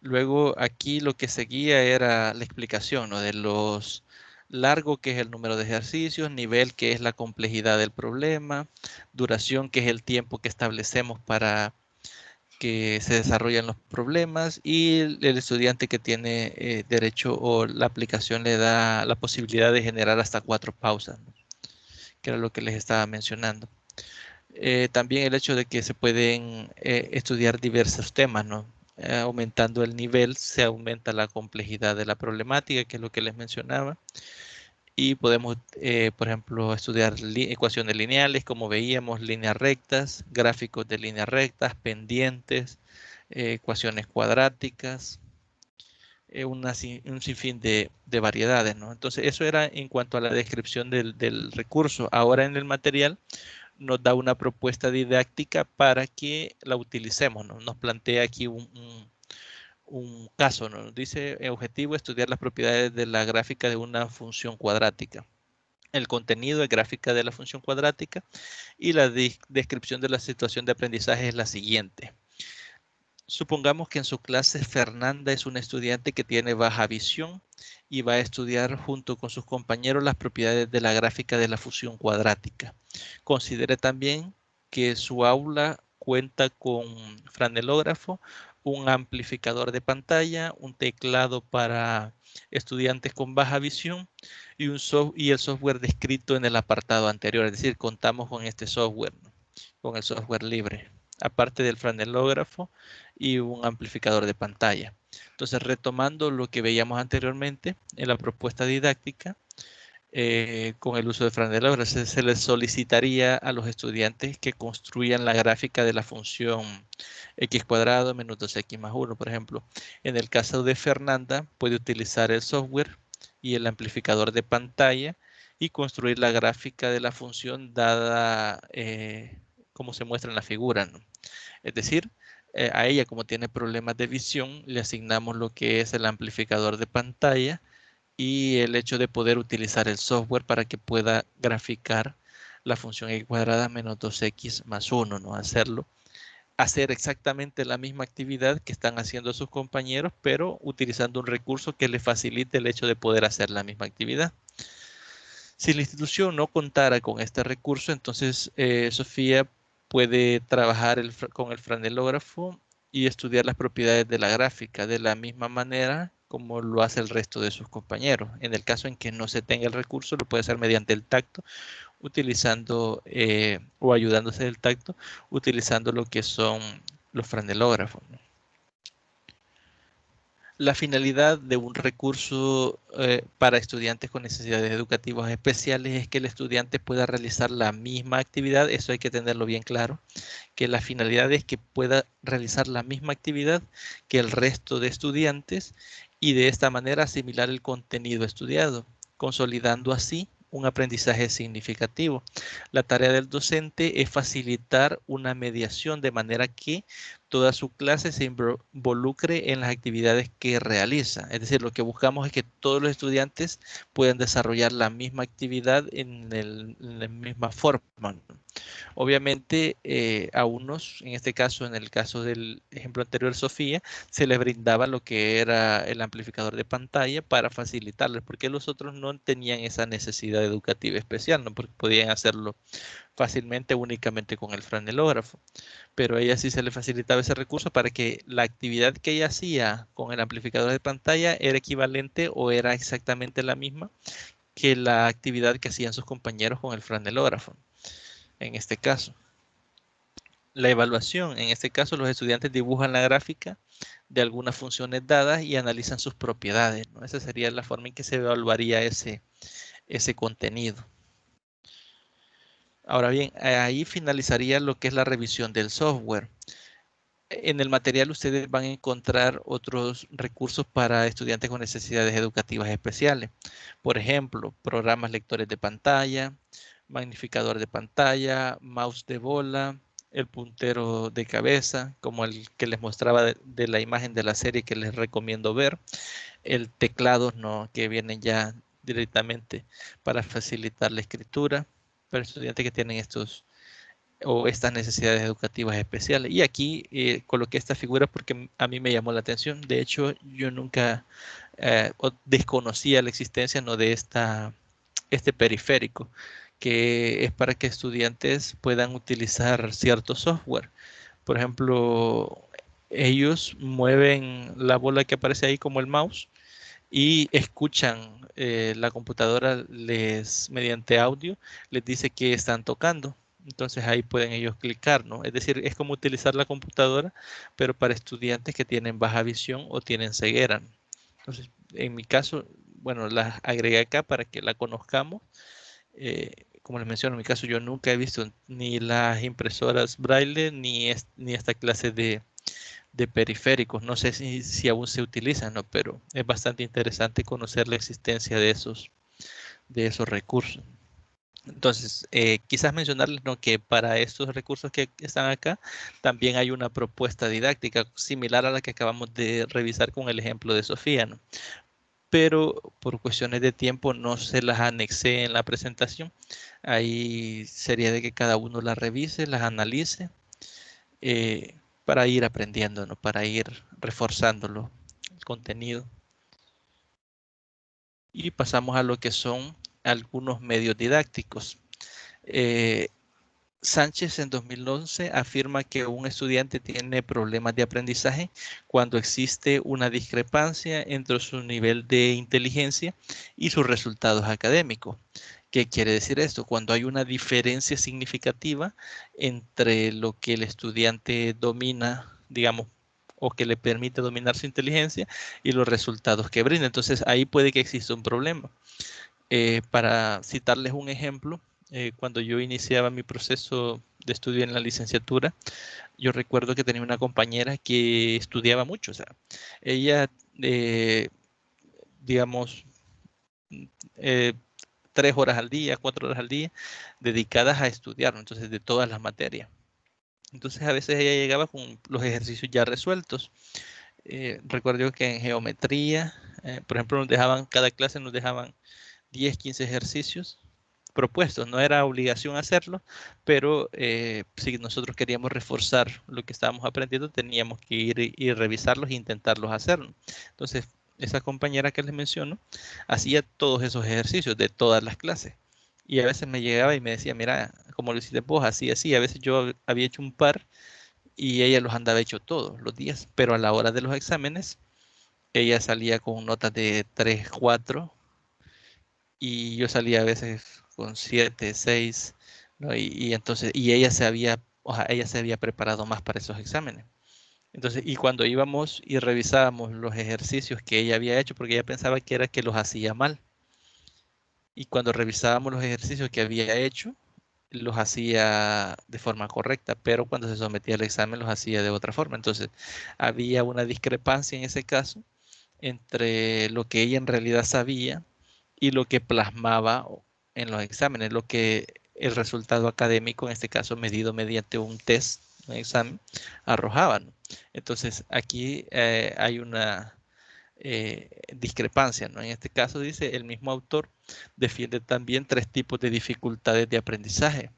Luego aquí lo que seguía era la explicación, ¿no? De los largo, que es el número de ejercicios, nivel, que es la complejidad del problema, duración, que es el tiempo que establecemos para que se desarrollen los problemas, y el estudiante que tiene derecho o la aplicación le da la posibilidad de generar hasta 4 pausas, ¿no? Que era lo que les estaba mencionando. También el hecho de que se pueden estudiar diversos temas, ¿no? Aumentando el nivel, se aumenta la complejidad de la problemática, que es lo que les mencionaba. Y podemos, por ejemplo, estudiar ecuaciones lineales, como veíamos, líneas rectas, gráficos de líneas rectas, pendientes, ecuaciones cuadráticas, un sinfín de variedades, ¿no? Entonces, eso era en cuanto a la descripción del recurso. Ahora en el material nos da una propuesta didáctica para que la utilicemos, ¿no? Nos plantea aquí un caso, ¿no? Nos dice, el objetivo es estudiar las propiedades de la gráfica de una función cuadrática. El contenido es gráfica de la función cuadrática y la descripción de la situación de aprendizaje es la siguiente. Supongamos que en su clase Fernanda es una estudiante que tiene baja visión y va a estudiar junto con sus compañeros las propiedades de la gráfica de la función cuadrática. Considere también que su aula cuenta con franelógrafo, un amplificador de pantalla, un teclado para estudiantes con baja visión y el software descrito en el apartado anterior. Es decir, contamos con este software, ¿no? Con el software libre, aparte del franelógrafo y un amplificador de pantalla. Entonces, retomando lo que veíamos anteriormente en la propuesta didáctica, con el uso de franelógrafo, se les solicitaría a los estudiantes que construyan la gráfica de la función x cuadrado menos 2x más 1, por ejemplo. En el caso de Fernanda, puede utilizar el software y el amplificador de pantalla y construir la gráfica de la función dada como se muestra en la figura, ¿no? Es decir, a ella, como tiene problemas de visión, le asignamos lo que es el amplificador de pantalla y el hecho de poder utilizar el software para que pueda graficar la función x cuadrada menos 2x más 1, ¿no? Hacer exactamente la misma actividad que están haciendo sus compañeros, pero utilizando un recurso que le facilite el hecho de poder hacer la misma actividad. Si la institución no contara con este recurso, entonces Sofía puede trabajar con el franelógrafo y estudiar las propiedades de la gráfica de la misma manera como lo hace el resto de sus compañeros. En el caso en que no se tenga el recurso, lo puede hacer mediante el tacto, utilizando o ayudándose del tacto, utilizando lo que son los franelógrafos, ¿no? La finalidad de un recurso para estudiantes con necesidades educativas especiales es que el estudiante pueda realizar la misma actividad. Eso hay que tenerlo bien claro, que la finalidad es que pueda realizar la misma actividad que el resto de estudiantes y de esta manera asimilar el contenido estudiado, consolidando así un aprendizaje significativo. La tarea del docente es facilitar una mediación de manera que toda su clase se involucre en las actividades que realiza. Es decir, lo que buscamos es que todos los estudiantes puedan desarrollar la misma actividad en la misma forma, ¿no? Obviamente, a unos, en este caso, en el caso del ejemplo anterior, Sofía, se les brindaba lo que era el amplificador de pantalla para facilitarles, porque los otros no tenían esa necesidad educativa especial, ¿no? Porque podían hacerlo fácilmente únicamente con el franelógrafo, pero a ella sí se le facilitaba ese recurso para que la actividad que ella hacía con el amplificador de pantalla era equivalente o era exactamente la misma que la actividad que hacían sus compañeros con el franelógrafo. En este caso, la evaluación, en este caso los estudiantes dibujan la gráfica de algunas funciones dadas y analizan sus propiedades, ¿no? Esa sería la forma en que se evaluaría ese contenido. Ahora bien, ahí finalizaría lo que es la revisión del software. En el material ustedes van a encontrar otros recursos para estudiantes con necesidades educativas especiales. Por ejemplo, programas lectores de pantalla, magnificador de pantalla, mouse de bola, el puntero de cabeza, como el que les mostraba de la imagen de la serie que les recomiendo ver, el teclado, ¿no?, que vienen ya directamente para facilitar la escritura para estudiantes que tienen estas necesidades educativas especiales. Y aquí coloqué esta figura porque a mí me llamó la atención. De hecho, yo nunca desconocía la existencia, ¿no?, de este periférico, que es para que estudiantes puedan utilizar cierto software. Por ejemplo, ellos mueven la bola que aparece ahí como el mouse y escuchan la computadora mediante audio, les dice que están tocando. Entonces ahí pueden ellos clicar, ¿no? Es decir, es como utilizar la computadora, pero para estudiantes que tienen baja visión o tienen ceguera, ¿no? Entonces, en mi caso, bueno, la agregué acá para que la conozcamos. Como les menciono, en mi caso yo nunca he visto ni las impresoras Braille ni esta clase de periféricos. No sé si aún se utilizan, ¿no? Pero es bastante interesante conocer la existencia de esos recursos. Entonces, quizás mencionarles, ¿no?, que para estos recursos que están acá, también hay una propuesta didáctica similar a la que acabamos de revisar con el ejemplo de Sofía, ¿no? Pero por cuestiones de tiempo no se las anexé en la presentación. Ahí sería de que cada uno las revise, las analice, para ir aprendiendo, ¿no? Para ir reforzándolo, el contenido. Y pasamos a lo que son algunos medios didácticos. Sánchez en 2011 afirma que un estudiante tiene problemas de aprendizaje cuando existe una discrepancia entre su nivel de inteligencia y sus resultados académicos. ¿Qué quiere decir esto? Cuando hay una diferencia significativa entre lo que el estudiante domina, digamos, o que le permite dominar su inteligencia y los resultados que brinda. Entonces ahí puede que exista un problema. Para citarles un ejemplo, cuando yo iniciaba mi proceso de estudio en la licenciatura, yo recuerdo que tenía una compañera que estudiaba mucho. O sea, ella, digamos, 3 horas al día, 4 horas al día, dedicadas a estudiar, ¿no? Entonces, de todas las materias. Entonces, a veces ella llegaba con los ejercicios ya resueltos. Recuerdo que en geometría, por ejemplo, cada clase nos dejaban 10, 15 ejercicios propuestos. No era obligación hacerlo, pero si nosotros queríamos reforzar lo que estábamos aprendiendo, teníamos que ir y revisarlos e intentarlos hacer. Entonces, esa compañera que les menciono hacía todos esos ejercicios de todas las clases. Y a veces me llegaba y me decía, mira, como lo hiciste vos, así, así. A veces yo había hecho un par y ella los andaba hecho todos los días, pero a la hora de los exámenes, ella salía con notas de 3, 4 y yo salía a veces con 7, 6, ¿no? Y entonces, y ella se había preparado más para esos exámenes. Entonces, y cuando íbamos y revisábamos los ejercicios que ella había hecho, porque ella pensaba que era que los hacía mal, y cuando revisábamos los ejercicios que había hecho, los hacía de forma correcta, pero cuando se sometía al examen los hacía de otra forma. Entonces, había una discrepancia en ese caso entre lo que ella en realidad sabía y lo que plasmaba en los exámenes, lo que el resultado académico, en este caso medido mediante un test, un examen, arrojaba, ¿no? Entonces, aquí hay una discrepancia, ¿no? En este caso dice, el mismo autor defiende también 3 tipos de dificultades de aprendizaje,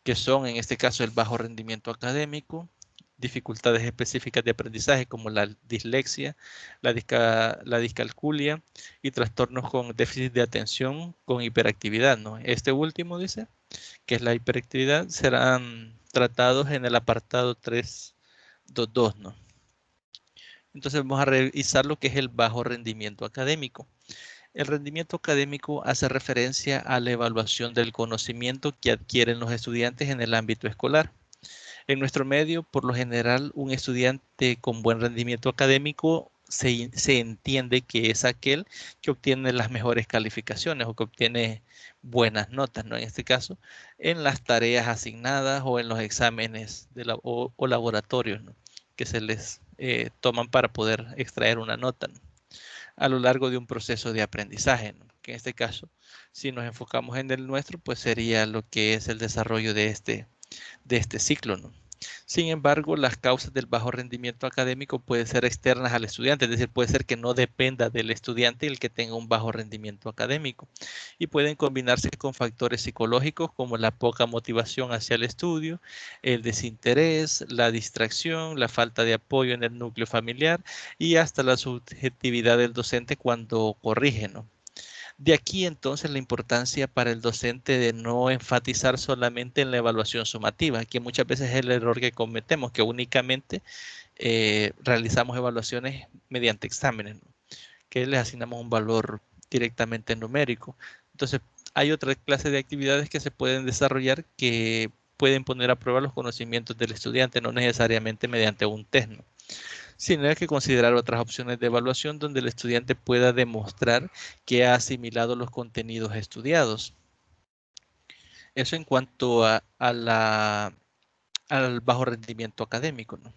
que son en este caso el bajo rendimiento académico, dificultades específicas de aprendizaje como la dislexia, la discalculia y trastornos con déficit de atención con hiperactividad, ¿no? Este último dice que es la hiperactividad, serán tratados en el apartado 3.2.2, ¿no? Entonces vamos a revisar lo que es el bajo rendimiento académico. El rendimiento académico hace referencia a la evaluación del conocimiento que adquieren los estudiantes en el ámbito escolar. En nuestro medio, por lo general, un estudiante con buen rendimiento académico se entiende que es aquel que obtiene las mejores calificaciones o que obtiene buenas notas, ¿no? En este caso, en las tareas asignadas o en los exámenes o laboratorios, ¿no? Que se les toman para poder extraer una nota, ¿no? A lo largo de un proceso de aprendizaje, ¿no? Que en este caso, si nos enfocamos en el nuestro, pues sería lo que es el desarrollo de este ciclo, ¿no? Sin embargo, las causas del bajo rendimiento académico pueden ser externas al estudiante, es decir, puede ser que no dependa del estudiante el que tenga un bajo rendimiento académico, y pueden combinarse con factores psicológicos como la poca motivación hacia el estudio, el desinterés, la distracción, la falta de apoyo en el núcleo familiar y hasta la subjetividad del docente cuando corrige, ¿no? De aquí entonces la importancia para el docente de no enfatizar solamente en la evaluación sumativa, que muchas veces es el error que cometemos, que únicamente realizamos evaluaciones mediante exámenes, ¿no? Que les asignamos un valor directamente numérico. Entonces, hay otra clase de actividades que se pueden desarrollar que pueden poner a prueba los conocimientos del estudiante, no necesariamente mediante un test, ¿no? Sino hay que considerar otras opciones de evaluación donde el estudiante pueda demostrar que ha asimilado los contenidos estudiados. Eso en cuanto al bajo rendimiento académico, ¿no?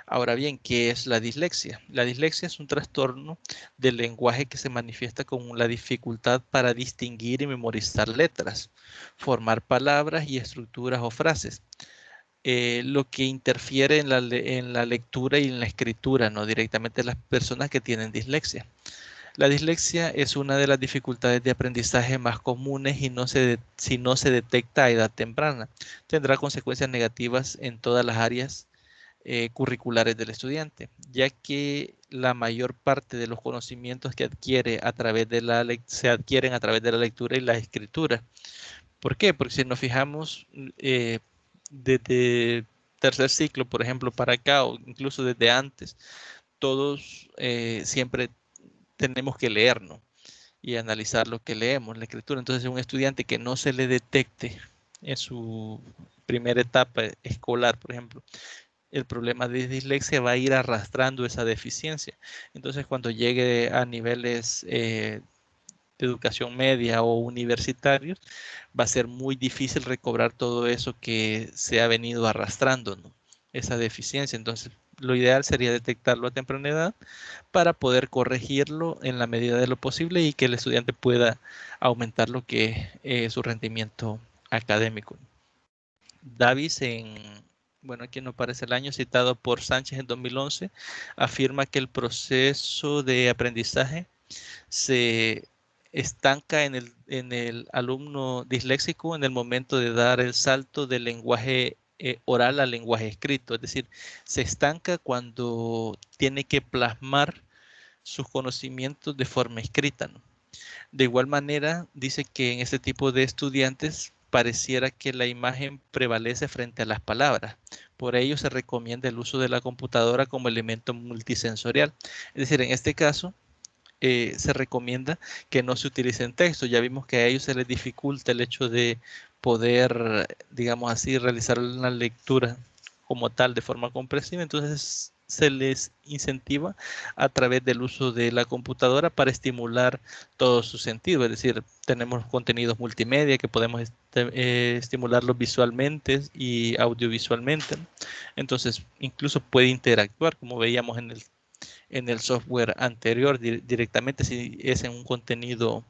Ahora bien, ¿qué es la dislexia? La dislexia es un trastorno del lenguaje que se manifiesta con la dificultad para distinguir y memorizar letras, formar palabras y estructuras o frases. Lo que interfiere en la lectura y en la escritura, no directamente las personas que tienen dislexia. La dislexia es una de las dificultades de aprendizaje más comunes y si no se detecta a edad temprana, tendrá consecuencias negativas en todas las áreas curriculares del estudiante, ya que la mayor parte de los conocimientos que adquiere se adquieren a través de la lectura y la escritura. ¿Por qué? Porque si nos fijamos desde tercer ciclo, por ejemplo, para acá, o incluso desde antes, todos siempre tenemos que leer, ¿no? Y analizar lo que leemos, la escritura. Entonces, un estudiante que no se le detecte en su primera etapa escolar, por ejemplo, el problema de dislexia va a ir arrastrando esa deficiencia. Entonces, cuando llegue a niveles de educación media o universitarios, va a ser muy difícil recobrar todo eso que se ha venido arrastrando, ¿no? Esa deficiencia. Entonces, lo ideal sería detectarlo a temprana edad para poder corregirlo en la medida de lo posible y que el estudiante pueda aumentar lo que es su rendimiento académico. Davis, bueno, aquí no aparece el año, citado por Sánchez en 2011, afirma que el proceso de aprendizaje se estanca en el alumno disléxico en el momento de dar el salto del lenguaje oral al lenguaje escrito. Es decir, se estanca cuando tiene que plasmar sus conocimientos de forma escrita, ¿no? De igual manera, dice que en este tipo de estudiantes pareciera que la imagen prevalece frente a las palabras. Por ello se recomienda el uso de la computadora como elemento multisensorial. Es decir, en este caso, se recomienda que no se utilicen textos. Ya vimos que a ellos se les dificulta el hecho de poder, digamos así, realizar una lectura como tal de forma comprensiva. Entonces se les incentiva a través del uso de la computadora para estimular todo su sentido. Es decir, tenemos contenidos multimedia que podemos estimularlos visualmente y audiovisualmente. Entonces, incluso puede interactuar, como veíamos en el software anterior directamente si es en un contenido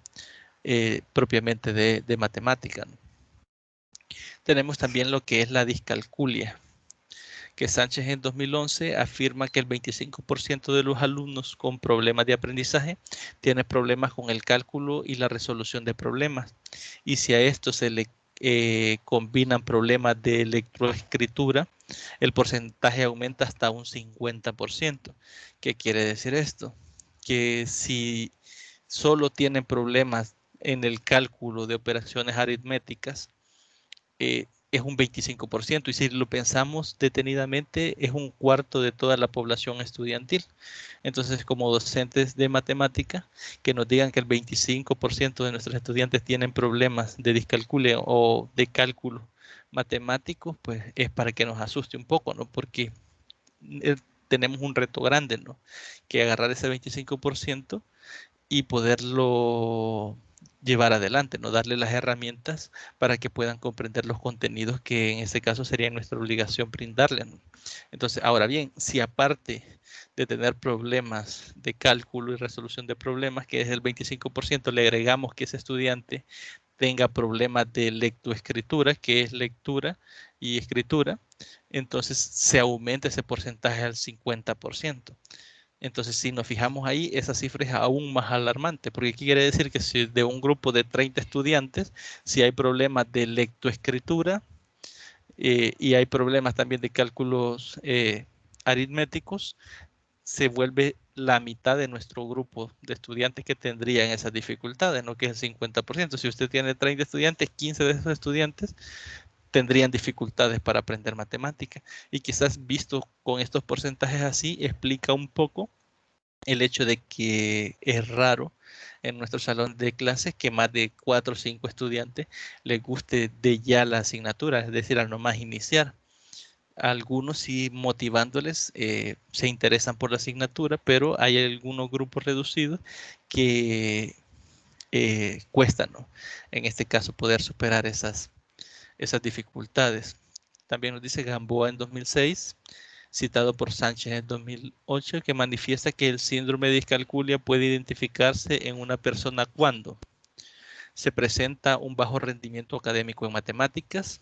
propiamente de matemática, ¿no? Tenemos también lo que es la discalculia, que Sánchez en 2011 afirma que el 25% de los alumnos con problemas de aprendizaje tiene problemas con el cálculo y la resolución de problemas. Y si a esto se le combinan problemas de lectoescritura, el porcentaje aumenta hasta un 50%. ¿Qué quiere decir esto? Que si solo tienen problemas en el cálculo de operaciones aritméticas, es un 25%, y si lo pensamos detenidamente, es un cuarto de toda la población estudiantil. Entonces, como docentes de matemática, que nos digan que el 25% de nuestros estudiantes tienen problemas de discalculia o de cálculo matemático, pues es para que nos asuste un poco, ¿no? Porque tenemos un reto grande, ¿no? Que agarrar ese 25% y poderlo llevar adelante, ¿no? Darle las herramientas para que puedan comprender los contenidos que en este caso sería nuestra obligación brindarles, ¿no? Entonces, ahora bien, si aparte de tener problemas de cálculo y resolución de problemas, que es el 25%, le agregamos que ese estudiante tenga problemas de lectoescritura, que es lectura y escritura, entonces se aumenta ese porcentaje al 50%. Entonces, si nos fijamos ahí, esa cifra es aún más alarmante, porque quiere decir que si de un grupo de 30 estudiantes, si hay problemas de lectoescritura y hay problemas también de cálculos aritméticos, se vuelve la mitad de nuestro grupo de estudiantes que tendrían esas dificultades, ¿no? Que es el 50%. Si usted tiene 30 estudiantes, 15 de esos estudiantes tendrían dificultades para aprender matemática. Y quizás visto con estos porcentajes así, explica un poco el hecho de que es raro en nuestro salón de clases que más de 4 o 5 estudiantes les guste de ya la asignatura, es decir, al nomás iniciar. Algunos sí motivándoles se interesan por la asignatura, pero hay algunos grupos reducidos que cuestan, ¿no? En este caso poder superar esas dificultades. También nos dice Gamboa en 2006, citado por Sánchez en 2008, que manifiesta que el síndrome de discalculia puede identificarse en una persona cuando se presenta un bajo rendimiento académico en matemáticas,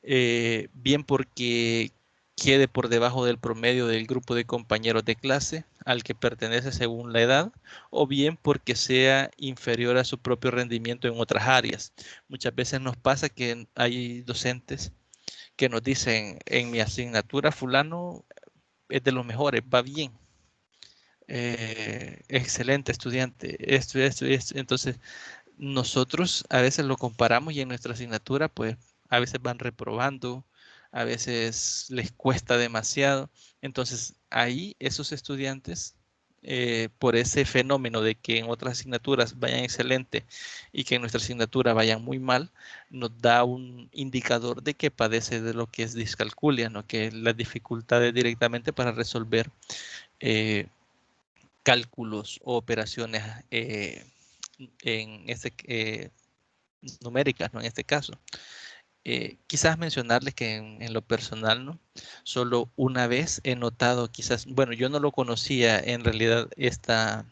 bien porque quede por debajo del promedio del grupo de compañeros de clase al que pertenece según la edad, o bien porque sea inferior a su propio rendimiento en otras áreas. Muchas veces nos pasa que hay docentes que nos dicen, en mi asignatura fulano es de los mejores, va bien. Excelente estudiante, esto, esto, esto. Entonces, nosotros a veces lo comparamos y en nuestra asignatura, pues a veces van reprobando, a veces les cuesta demasiado. Entonces, ahí esos estudiantes, por ese fenómeno de que en otras asignaturas vayan excelente y que en nuestra asignatura vayan muy mal, nos da un indicador de que padece de lo que es discalculia, ¿no? Que las dificultades directamente para resolver cálculos o operaciones numéricas, ¿no? En este caso. Quizás mencionarles que en lo personal, ¿no? Solo una vez he notado, quizás, bueno, yo no lo conocía en realidad esta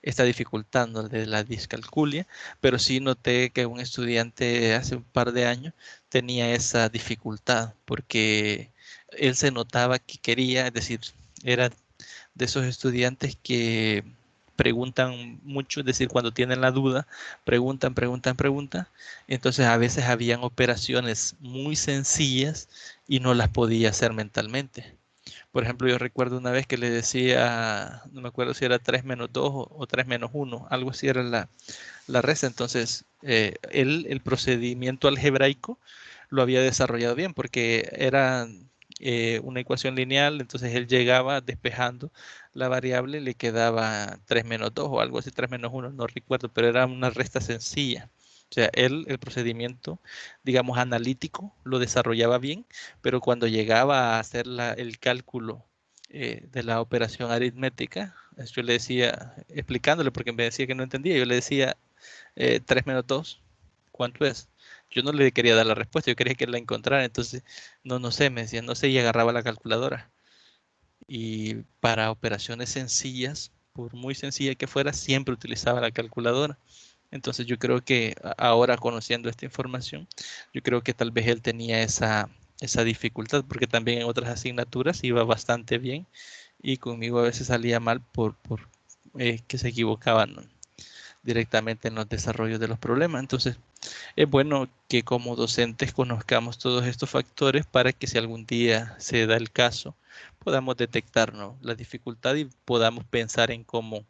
dificultad, ¿no? De la discalculia, pero sí noté que un estudiante hace un par de años tenía esa dificultad porque él se notaba que quería, es decir, era de esos estudiantes que preguntan mucho, es decir, cuando tienen la duda, preguntan, preguntan, preguntan. Entonces a veces habían operaciones muy sencillas y no las podía hacer mentalmente. Por ejemplo, yo recuerdo una vez que le decía, no me acuerdo si era 3 menos 2 o 3 menos 1, algo así era la resta. Entonces, el procedimiento algebraico lo había desarrollado bien porque era una ecuación lineal, entonces él llegaba despejando la variable, le quedaba 3 menos 2 o algo así, 3 menos 1, no recuerdo, pero era una resta sencilla. O sea, él, el procedimiento, digamos, analítico, lo desarrollaba bien, pero cuando llegaba a hacer el cálculo de la operación aritmética, yo le decía, explicándole, porque me decía que no entendía, yo le decía 3 menos 2, ¿cuánto es? Yo no le quería dar la respuesta, yo quería que la encontrara, entonces, no sé, me decía, no sé, y agarraba la calculadora. Y para operaciones sencillas, por muy sencilla que fuera, siempre utilizaba la calculadora. Entonces yo creo que ahora conociendo esta información, yo creo que tal vez él tenía esa dificultad, porque también en otras asignaturas iba bastante bien y conmigo a veces salía mal por que se equivocaban, ¿no? Directamente en los desarrollos de los problemas. Entonces, es bueno que como docentes conozcamos todos estos factores para que si algún día se da el caso, podamos detectar, ¿no?, la dificultad y podamos pensar en cómo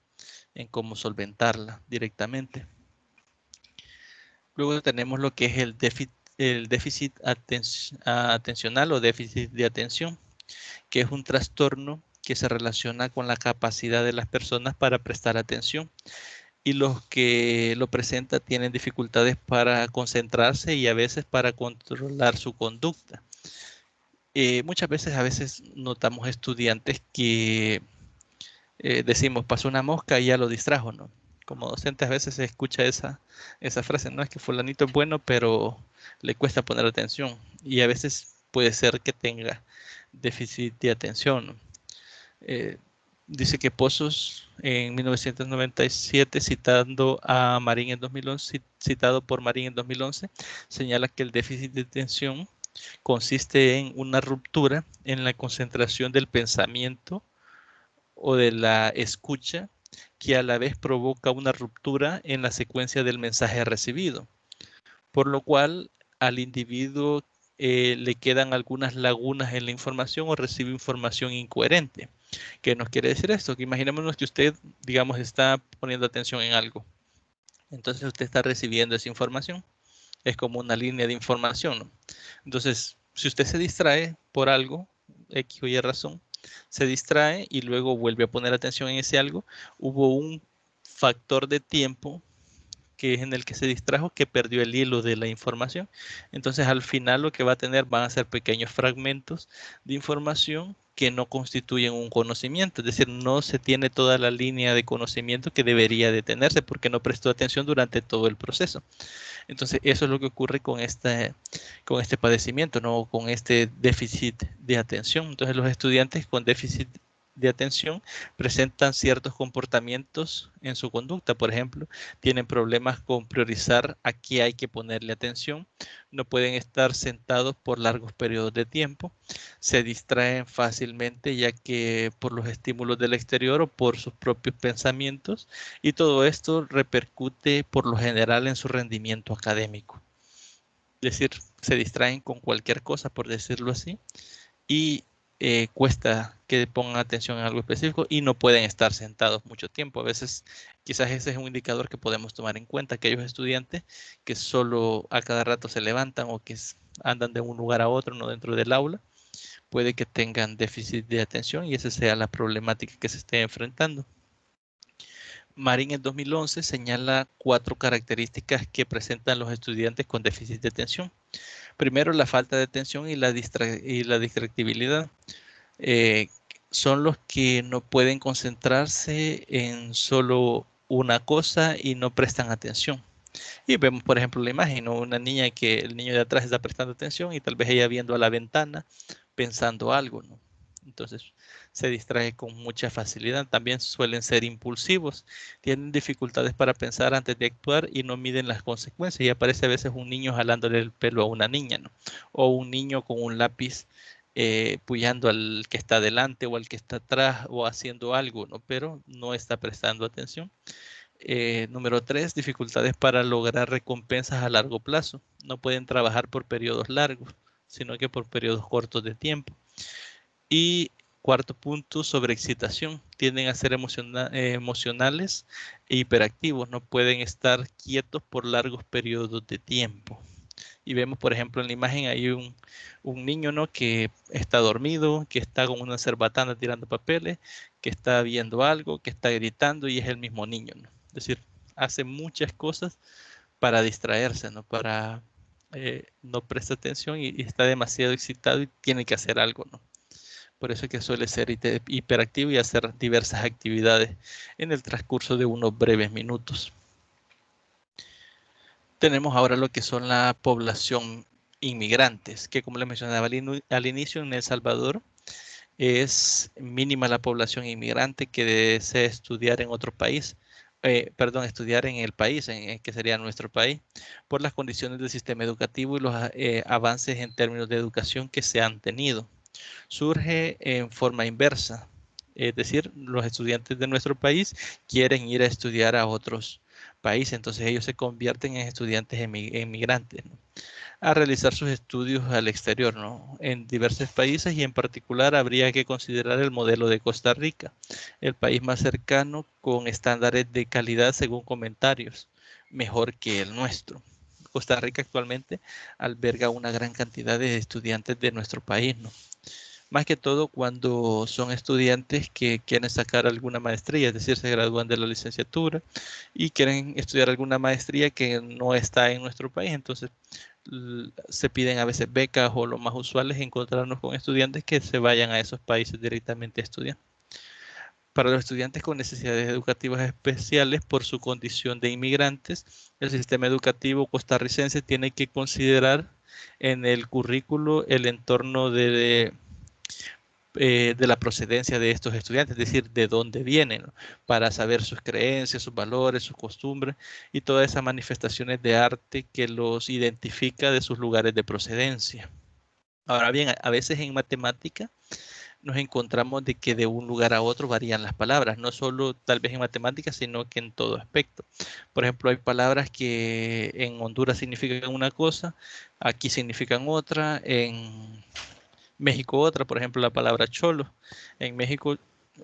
solventarla directamente. Luego tenemos lo que es el déficit atencional o déficit de atención, que es un trastorno que se relaciona con la capacidad de las personas para prestar atención. Y los que lo presentan tienen dificultades para concentrarse y a veces para controlar su conducta. Muchas veces, a veces notamos estudiantes que decimos, pasó una mosca y ya lo distrajo, ¿no? Como docente a veces se escucha esa frase, no es que fulanito es bueno, pero le cuesta poner atención. Y a veces puede ser que tenga déficit de atención, ¿no? Dice que Pozos en 1997, citado por Marín en 2011, señala que el déficit de atención consiste en una ruptura en la concentración del pensamiento o de la escucha que a la vez provoca una ruptura en la secuencia del mensaje recibido, por lo cual al individuo le quedan algunas lagunas en la información o recibe información incoherente. ¿Qué nos quiere decir esto? Que imaginémonos que usted, digamos, está poniendo atención en algo. Entonces usted está recibiendo esa información. Es como una línea de información, ¿no? Entonces, si usted se distrae por algo, X o Y razón, se distrae y luego vuelve a poner atención en ese algo, hubo un factor de tiempo que es en el que se distrajo, que perdió el hilo de la información. Entonces, al final lo que va a tener van a ser pequeños fragmentos de información que no constituyen un conocimiento, es decir, no se tiene toda la línea de conocimiento que debería de tenerse porque no prestó atención durante todo el proceso. Entonces, eso es lo que ocurre con este padecimiento, ¿no? Con este déficit de atención. Entonces, los estudiantes con déficit de atención presentan ciertos comportamientos en su conducta. Por ejemplo, tienen problemas con priorizar a qué hay que ponerle atención, no pueden estar sentados por largos periodos de tiempo, se distraen fácilmente ya que por los estímulos del exterior o por sus propios pensamientos, y todo esto repercute por lo general en su rendimiento académico. Es decir, se distraen con cualquier cosa, por decirlo así, y cuesta que pongan atención en algo específico y no pueden estar sentados mucho tiempo. A veces, quizás ese es un indicador que podemos tomar en cuenta, aquellos estudiantes que solo a cada rato se levantan o que andan de un lugar a otro, no dentro del aula, puede que tengan déficit de atención y esa sea la problemática que se esté enfrentando. Marín en 2011 señala 4 características que presentan los estudiantes con déficit de atención. Primero, la falta de atención y la distractibilidad. Son los que no pueden concentrarse en solo una cosa y no prestan atención. Y vemos, por ejemplo, la imagen, ¿no? Una niña que el niño de atrás está prestando atención y tal vez ella viendo a la ventana pensando algo, ¿no? Entonces se distrae con mucha facilidad. También suelen ser impulsivos, tienen dificultades para pensar antes de actuar y no miden las consecuencias. Y aparece a veces un niño jalándole el pelo a una niña, ¿no? O un niño con un lápiz puyando al que está delante o al que está atrás o haciendo algo, ¿no? Pero no está prestando atención. Número 3, dificultades para lograr recompensas a largo plazo. No pueden trabajar por periodos largos, sino que por periodos cortos de tiempo. Y cuarto punto, sobreexcitación. Tienden a ser emocionales e hiperactivos. No pueden estar quietos por largos periodos de tiempo. Y vemos, por ejemplo, en la imagen hay un niño, ¿no? Que está dormido, que está con una cerbatana tirando papeles, que está viendo algo, que está gritando y es el mismo niño, ¿no? Es decir, hace muchas cosas para distraerse, ¿no? Para no prestar atención y está demasiado excitado y tiene que hacer algo, ¿no? Por eso es que suele ser hiperactivo y hacer diversas actividades en el transcurso de unos breves minutos. Tenemos ahora lo que son la población inmigrantes, que como les mencionaba al inicio, en El Salvador es mínima la población inmigrante que desea estudiar en otro país, estudiar en el país, que sería nuestro país, por las condiciones del sistema educativo y los avances en términos de educación que se han tenido. Surge en forma inversa, es decir, los estudiantes de nuestro país quieren ir a estudiar a otros países, entonces ellos se convierten en estudiantes inmigrantes, ¿no? A realizar sus estudios al exterior, ¿no? En diversos países y en particular habría que considerar el modelo de Costa Rica, el país más cercano con estándares de calidad según comentarios, mejor que el nuestro. Costa Rica actualmente alberga una gran cantidad de estudiantes de nuestro país, ¿no? Más que todo cuando son estudiantes que quieren sacar alguna maestría, es decir, se gradúan de la licenciatura y quieren estudiar alguna maestría que no está en nuestro país, entonces se piden a veces becas o lo más usual es encontrarnos con estudiantes que se vayan a esos países directamente a estudiar. Para los estudiantes con necesidades educativas especiales por su condición de inmigrantes, el sistema educativo costarricense tiene que considerar en el currículo el entorno de la procedencia de estos estudiantes, es decir, de dónde vienen, ¿no? Para saber sus creencias, sus valores, sus costumbres y todas esas manifestaciones de arte que los identifica de sus lugares de procedencia. Ahora bien, a veces en matemática nos encontramos de que de un lugar a otro varían las palabras, no solo tal vez en matemáticas, sino que en todo aspecto. Por ejemplo, hay palabras que en Honduras significan una cosa, aquí significan otra, en México otra, por ejemplo, la palabra cholo. En México,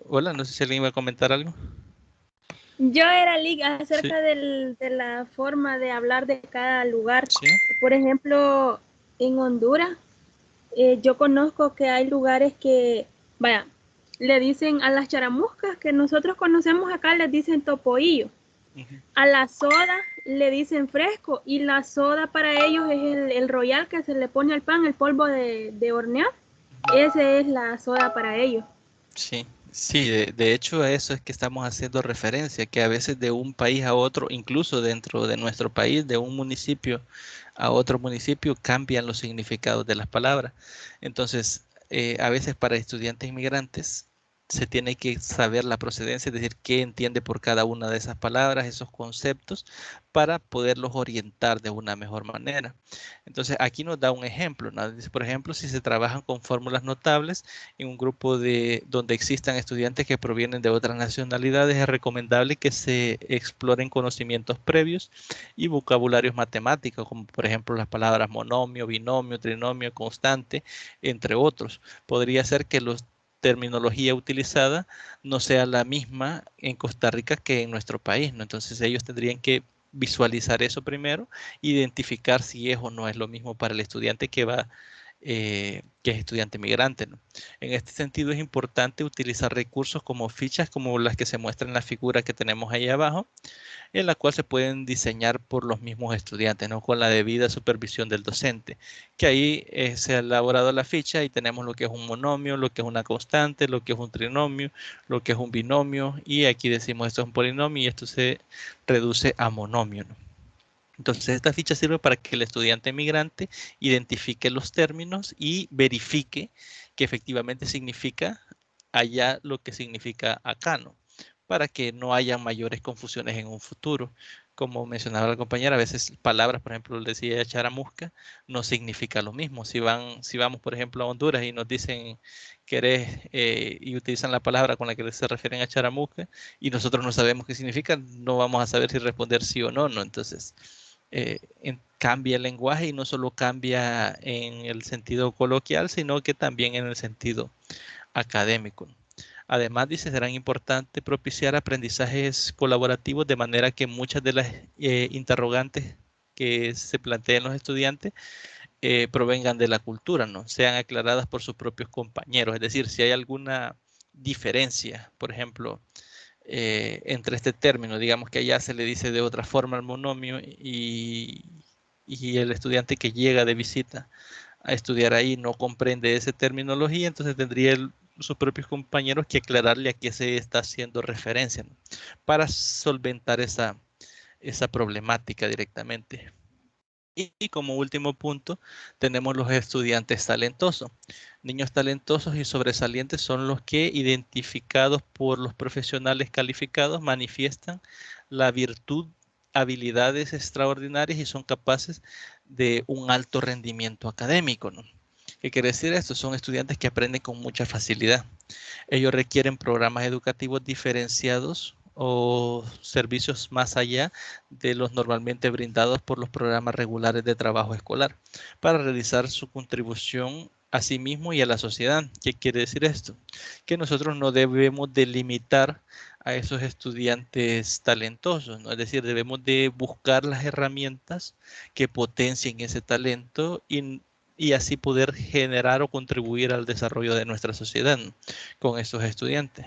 hola, no sé si alguien iba a comentar algo. Yo era acerca Sí. de la forma de hablar de cada lugar. Sí. Por ejemplo, en Honduras, yo conozco que hay lugares que, vaya, le dicen a las charamuscas que nosotros conocemos acá, les dicen topoillo. A la soda le dicen fresco y la soda para ellos es el royal que se le pone al pan, el polvo de hornear. Esa es la soda para ellos. Sí, sí, de hecho a eso es que estamos haciendo referencia, que a veces de un país a otro, incluso dentro de nuestro país, de un municipio a otro municipio, cambian los significados de las palabras. Entonces, a veces para estudiantes inmigrantes, se tiene que saber la procedencia, es decir, qué entiende por cada una de esas palabras, esos conceptos, para poderlos orientar de una mejor manera. Entonces, aquí nos da un ejemplo, ¿no? Dice, por ejemplo, si se trabajan con fórmulas notables en un grupo donde existan estudiantes que provienen de otras nacionalidades, es recomendable que se exploren conocimientos previos y vocabularios matemáticos, como por ejemplo las palabras monomio, binomio, trinomio, constante, entre otros. Podría ser que los terminología utilizada no sea la misma en Costa Rica que en nuestro país, ¿no? Entonces ellos tendrían que visualizar eso primero, identificar si es o no es lo mismo para el estudiante que es estudiante migrante, ¿no? En este sentido es importante utilizar recursos como fichas como las que se muestran en la figura que tenemos ahí abajo, en la cual se pueden diseñar por los mismos estudiantes, ¿no? Con la debida supervisión del docente, que ahí se ha elaborado la ficha y tenemos lo que es un monomio, lo que es una constante, lo que es un trinomio, lo que es un binomio, y aquí decimos esto es un polinomio y esto se reduce a monomio, ¿no? Entonces esta ficha sirve para que el estudiante migrante identifique los términos y verifique que efectivamente significa allá lo que significa acá, ¿no? Para que no haya mayores confusiones en un futuro. Como mencionaba la compañera, a veces palabras, por ejemplo, decía charamusca, no significa lo mismo. Si vamos, por ejemplo, a Honduras y nos dicen y utilizan la palabra con la que se refieren a charamusca y nosotros no sabemos qué significa, no vamos a saber si responder sí o no, ¿no? Entonces, cambia el lenguaje y no solo cambia en el sentido coloquial, sino que también en el sentido académico. Además, dice, será importante propiciar aprendizajes colaborativos de manera que muchas de las interrogantes que se planteen los estudiantes provengan de la cultura, ¿no? Sean aclaradas por sus propios compañeros. Es decir, si hay alguna diferencia, por ejemplo, entre este término, digamos que allá se le dice de otra forma al monomio y el estudiante que llega de visita a estudiar ahí no comprende esa terminología, entonces tendría sus propios compañeros que aclararle a qué se está haciendo referencia, ¿no? Para solventar esa problemática directamente. Y como último punto, tenemos los estudiantes talentosos. Niños talentosos y sobresalientes son los que, identificados por los profesionales calificados, manifiestan la virtud, habilidades extraordinarias y son capaces de un alto rendimiento académico, ¿no? ¿Qué quiere decir esto? Son estudiantes que aprenden con mucha facilidad. Ellos requieren programas educativos diferenciados o servicios más allá de los normalmente brindados por los programas regulares de trabajo escolar para realizar su contribución a sí mismo y a la sociedad. ¿Qué quiere decir esto? Que nosotros no debemos delimitar a esos estudiantes talentosos, ¿no? Es decir, debemos de buscar las herramientas que potencien ese talento y así poder generar o contribuir al desarrollo de nuestra sociedad, ¿no? Con estos estudiantes.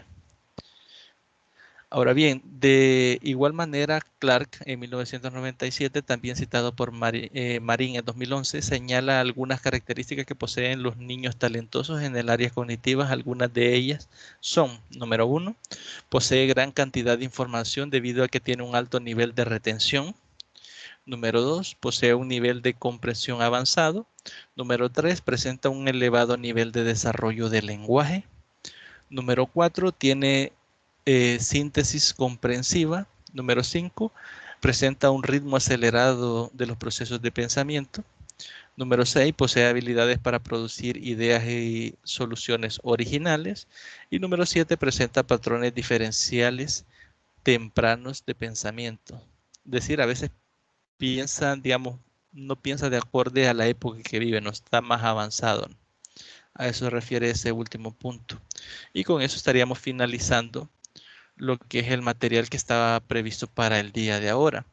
Ahora bien, de igual manera, Clark en 1997, también citado por Marín en 2011, señala algunas características que poseen los niños talentosos en el área cognitiva. Algunas de ellas son, número 1, posee gran cantidad de información debido a que tiene un alto nivel de retención. Número 2, posee un nivel de comprensión avanzado. Número 3, presenta un elevado nivel de desarrollo del lenguaje. Número 4, tiene síntesis comprensiva. Número 5, presenta un ritmo acelerado de los procesos de pensamiento. Número 6, posee habilidades para producir ideas y soluciones originales. Y número 7, presenta patrones diferenciales tempranos de pensamiento. Es decir, a veces piensan, digamos, no piensa de acuerdo a la época que vive, no está más avanzado, ¿no? A eso se refiere ese último punto. Y con eso estaríamos finalizando lo que es el material que estaba previsto para el día de ahora.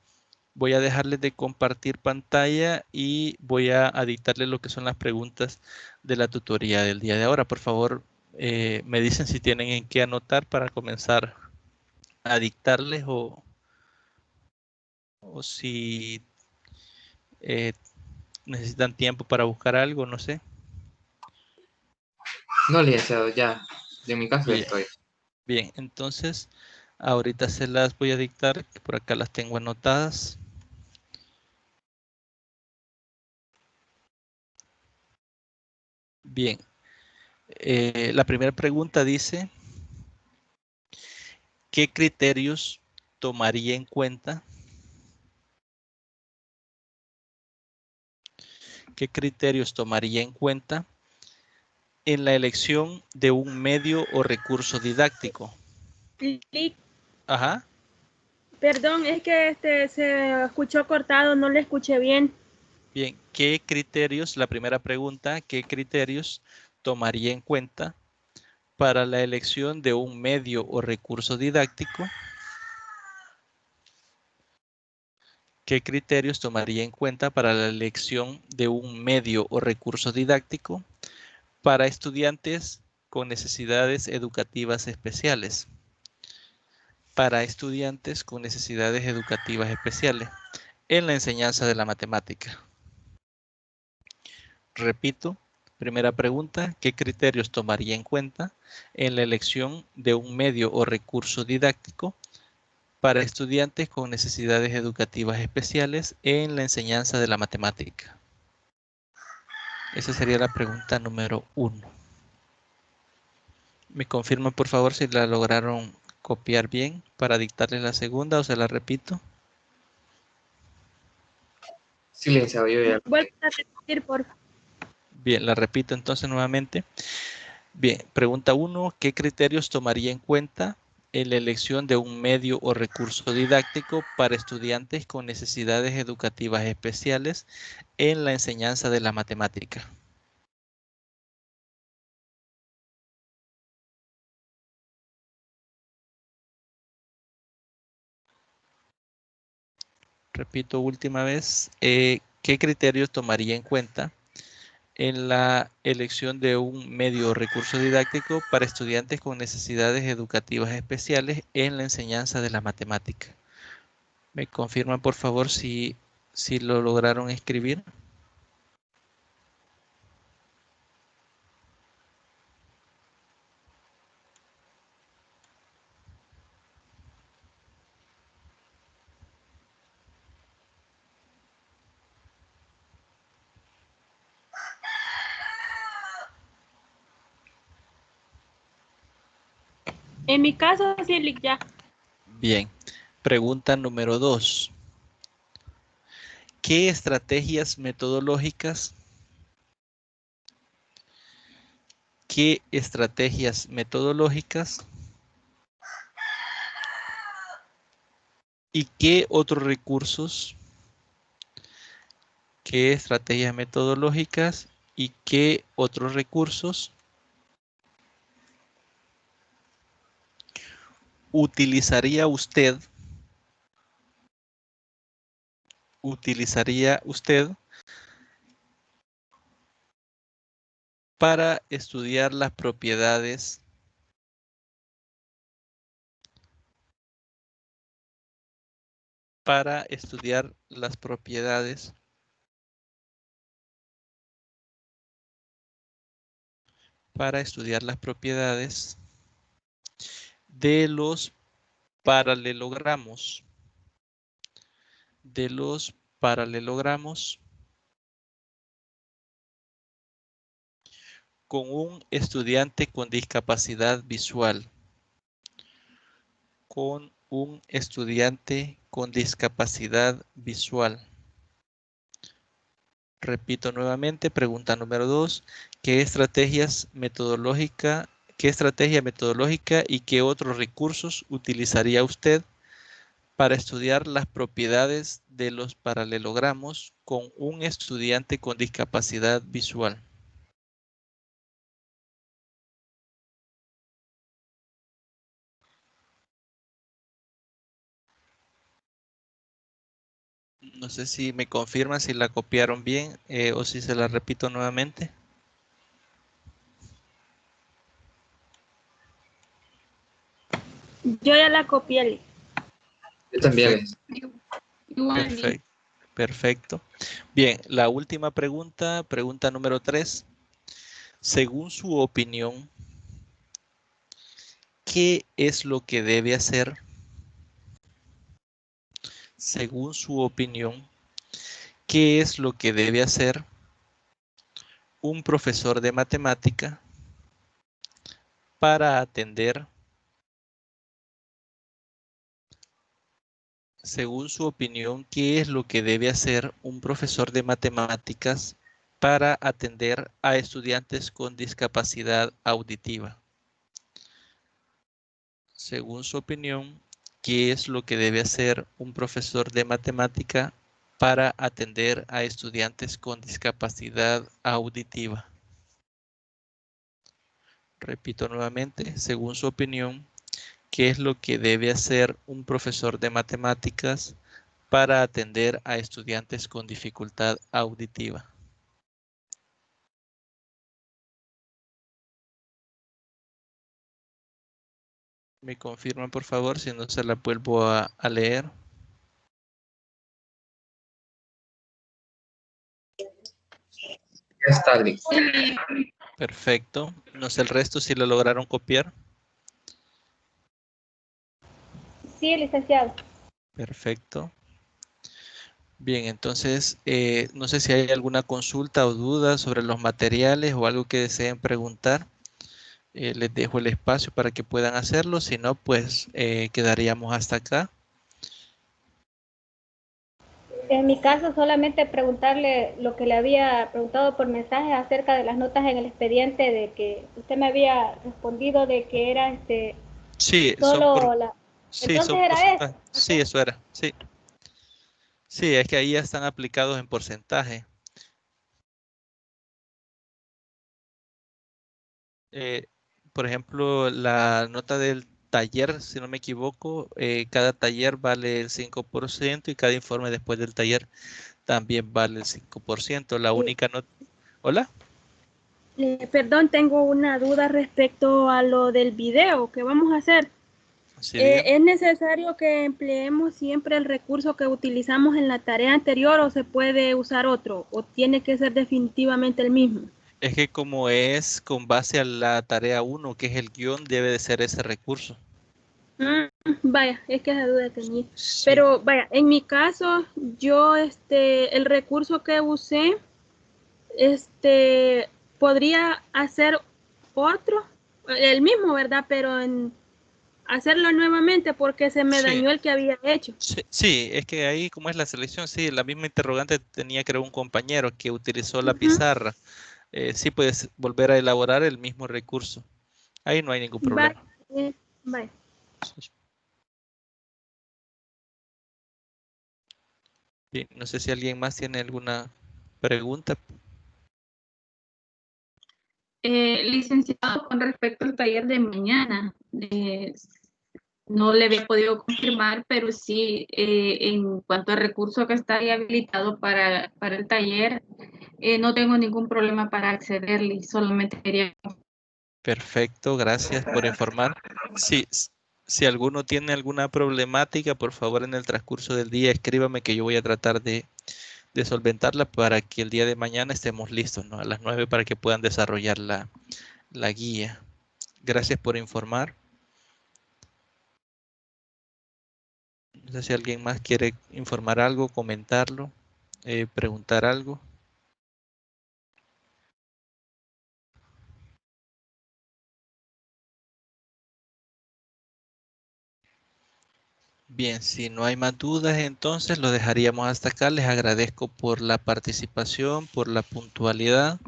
Voy a dejarles de compartir pantalla y voy a dictarles lo que son las preguntas de la tutoría del día de ahora. Por favor, me dicen si tienen en qué anotar para comenzar a dictarles o si eh, necesitan tiempo para buscar algo, no sé. No, licenciado, ya. De mi caso ya Bien, estoy. bien, entonces ahorita se las voy a dictar, que por acá las tengo anotadas. Bien, la primera pregunta dice, ¿Qué criterios tomaría en cuenta? ¿Qué criterios tomaría en cuenta en la elección de un medio o recurso didáctico? Ajá. Perdón, es que se escuchó cortado, no le escuché bien. Bien, ¿qué criterios, la primera pregunta, qué criterios tomaría en cuenta para la elección de un medio o recurso didáctico? ¿Qué criterios tomaría en cuenta para la elección de un medio o recurso didáctico para estudiantes con necesidades educativas especiales? Para estudiantes con necesidades educativas especiales en la enseñanza de la matemática. Repito, primera pregunta, ¿qué criterios tomaría en cuenta en la elección de un medio o recurso didáctico para estudiantes con necesidades educativas especiales en la enseñanza de la matemática? Esa sería la pregunta número 1. ¿Me confirman por favor si la lograron copiar bien para dictarles la segunda o se la repito? Sí, licenciado, yo ya. Vuelve a repetir, por favor. Bien, la repito entonces nuevamente. Bien, pregunta 1. ¿Qué criterios tomaría en cuenta en la elección de un medio o recurso didáctico para estudiantes con necesidades educativas especiales en la enseñanza de la matemática? Repito última vez. ¿Qué criterios tomaría en cuenta en la elección de un medio o recurso didáctico para estudiantes con necesidades educativas especiales en la enseñanza de la matemática? ¿Me confirman por favor si lo lograron escribir? En mi caso, sí, ya. Bien. Pregunta número 2. ¿Qué estrategias metodológicas y qué otros recursos, qué estrategias metodológicas y qué otros recursos utilizaría usted para estudiar las propiedades de los paralelogramos con un estudiante con discapacidad visual. Repito nuevamente, pregunta número 2. ¿Qué estrategia metodológica y qué otros recursos utilizaría usted para estudiar las propiedades de los paralelogramos con un estudiante con discapacidad visual? No sé si me confirman si la copiaron bien o si se la repito nuevamente. Yo ya la copié. Yo también. Perfecto. Perfecto. Bien, la última pregunta, pregunta número 3. Según su opinión, ¿qué es lo que debe hacer? Según su opinión, ¿qué es lo que debe hacer un profesor de matemática para atender según su opinión, ¿qué es lo que debe hacer un profesor de matemáticas para atender a estudiantes con discapacidad auditiva? Según su opinión, ¿qué es lo que debe hacer un profesor de matemática para atender a estudiantes con discapacidad auditiva? Repito nuevamente, según su opinión, ¿qué es lo que debe hacer un profesor de matemáticas para atender a estudiantes con dificultad auditiva? Me confirman, por favor, si no se la vuelvo a leer. Ya está listo. Perfecto. No sé el resto si lo lograron copiar. Sí, licenciado. Perfecto. Bien, entonces, no sé si hay alguna consulta o duda sobre los materiales o algo que deseen preguntar. Les dejo el espacio para que puedan hacerlo. Si no, pues quedaríamos hasta acá. En mi caso, solamente preguntarle lo que le había preguntado por mensaje acerca de las notas en el expediente, de que usted me había respondido de que era Sí, solo la... sí, Entonces son era eso. porcentajes. Sí, eso era. Sí. Sí, es que ahí ya están aplicados en porcentaje. Eh, por ejemplo, la nota del taller, si no me equivoco, cada taller vale el 5% y cada informe después del taller también vale el 5%. La única nota... ¿Hola? Perdón, tengo una duda respecto a lo del video que vamos a hacer. Sí, dígame. ¿Es necesario que empleemos siempre el recurso que utilizamos en la tarea anterior o se puede usar otro? ¿O tiene que ser definitivamente el mismo? Es que como es con base a la tarea 1, que es el guión, debe de ser ese recurso. Vaya, es que esa duda tenía. Sí, Pero vaya, en mi caso, yo el recurso que usé, podría hacer otro, el mismo, ¿verdad? Pero hacerlo nuevamente porque se me sí, dañó el que había hecho. sí, es que ahí como es la selección, sí, la misma interrogante tenía creo un compañero que utilizó la Ujú. pizarra. Sí puedes volver a elaborar el mismo recurso. Ahí no hay ningún Vaya, problema. vaya. Sí. Bien, no sé si alguien más tiene alguna pregunta. Licenciado, con respecto al taller de mañana, no le había podido confirmar, pero sí, en cuanto al recurso que está ahí habilitado para el taller, no tengo ningún problema para accederle, solamente quería... Perfecto, gracias por informar. Sí, si alguno tiene alguna problemática, por favor en el transcurso del día escríbame que yo voy a tratar de solventarla para que el día de mañana estemos listos, ¿no? A las 9 para que puedan desarrollar la guía. Gracias por informar. No sé si alguien más quiere informar algo, comentarlo, preguntar algo. Bien, si no hay más dudas, entonces lo dejaríamos hasta acá. Les agradezco por la participación, por la puntualidad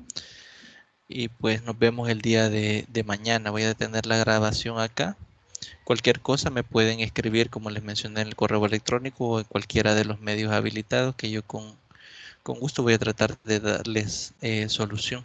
y pues nos vemos el día de mañana. Voy a detener la grabación acá. Cualquier cosa me pueden escribir, como les mencioné, en el correo electrónico o en cualquiera de los medios habilitados que yo con gusto voy a tratar de darles solución.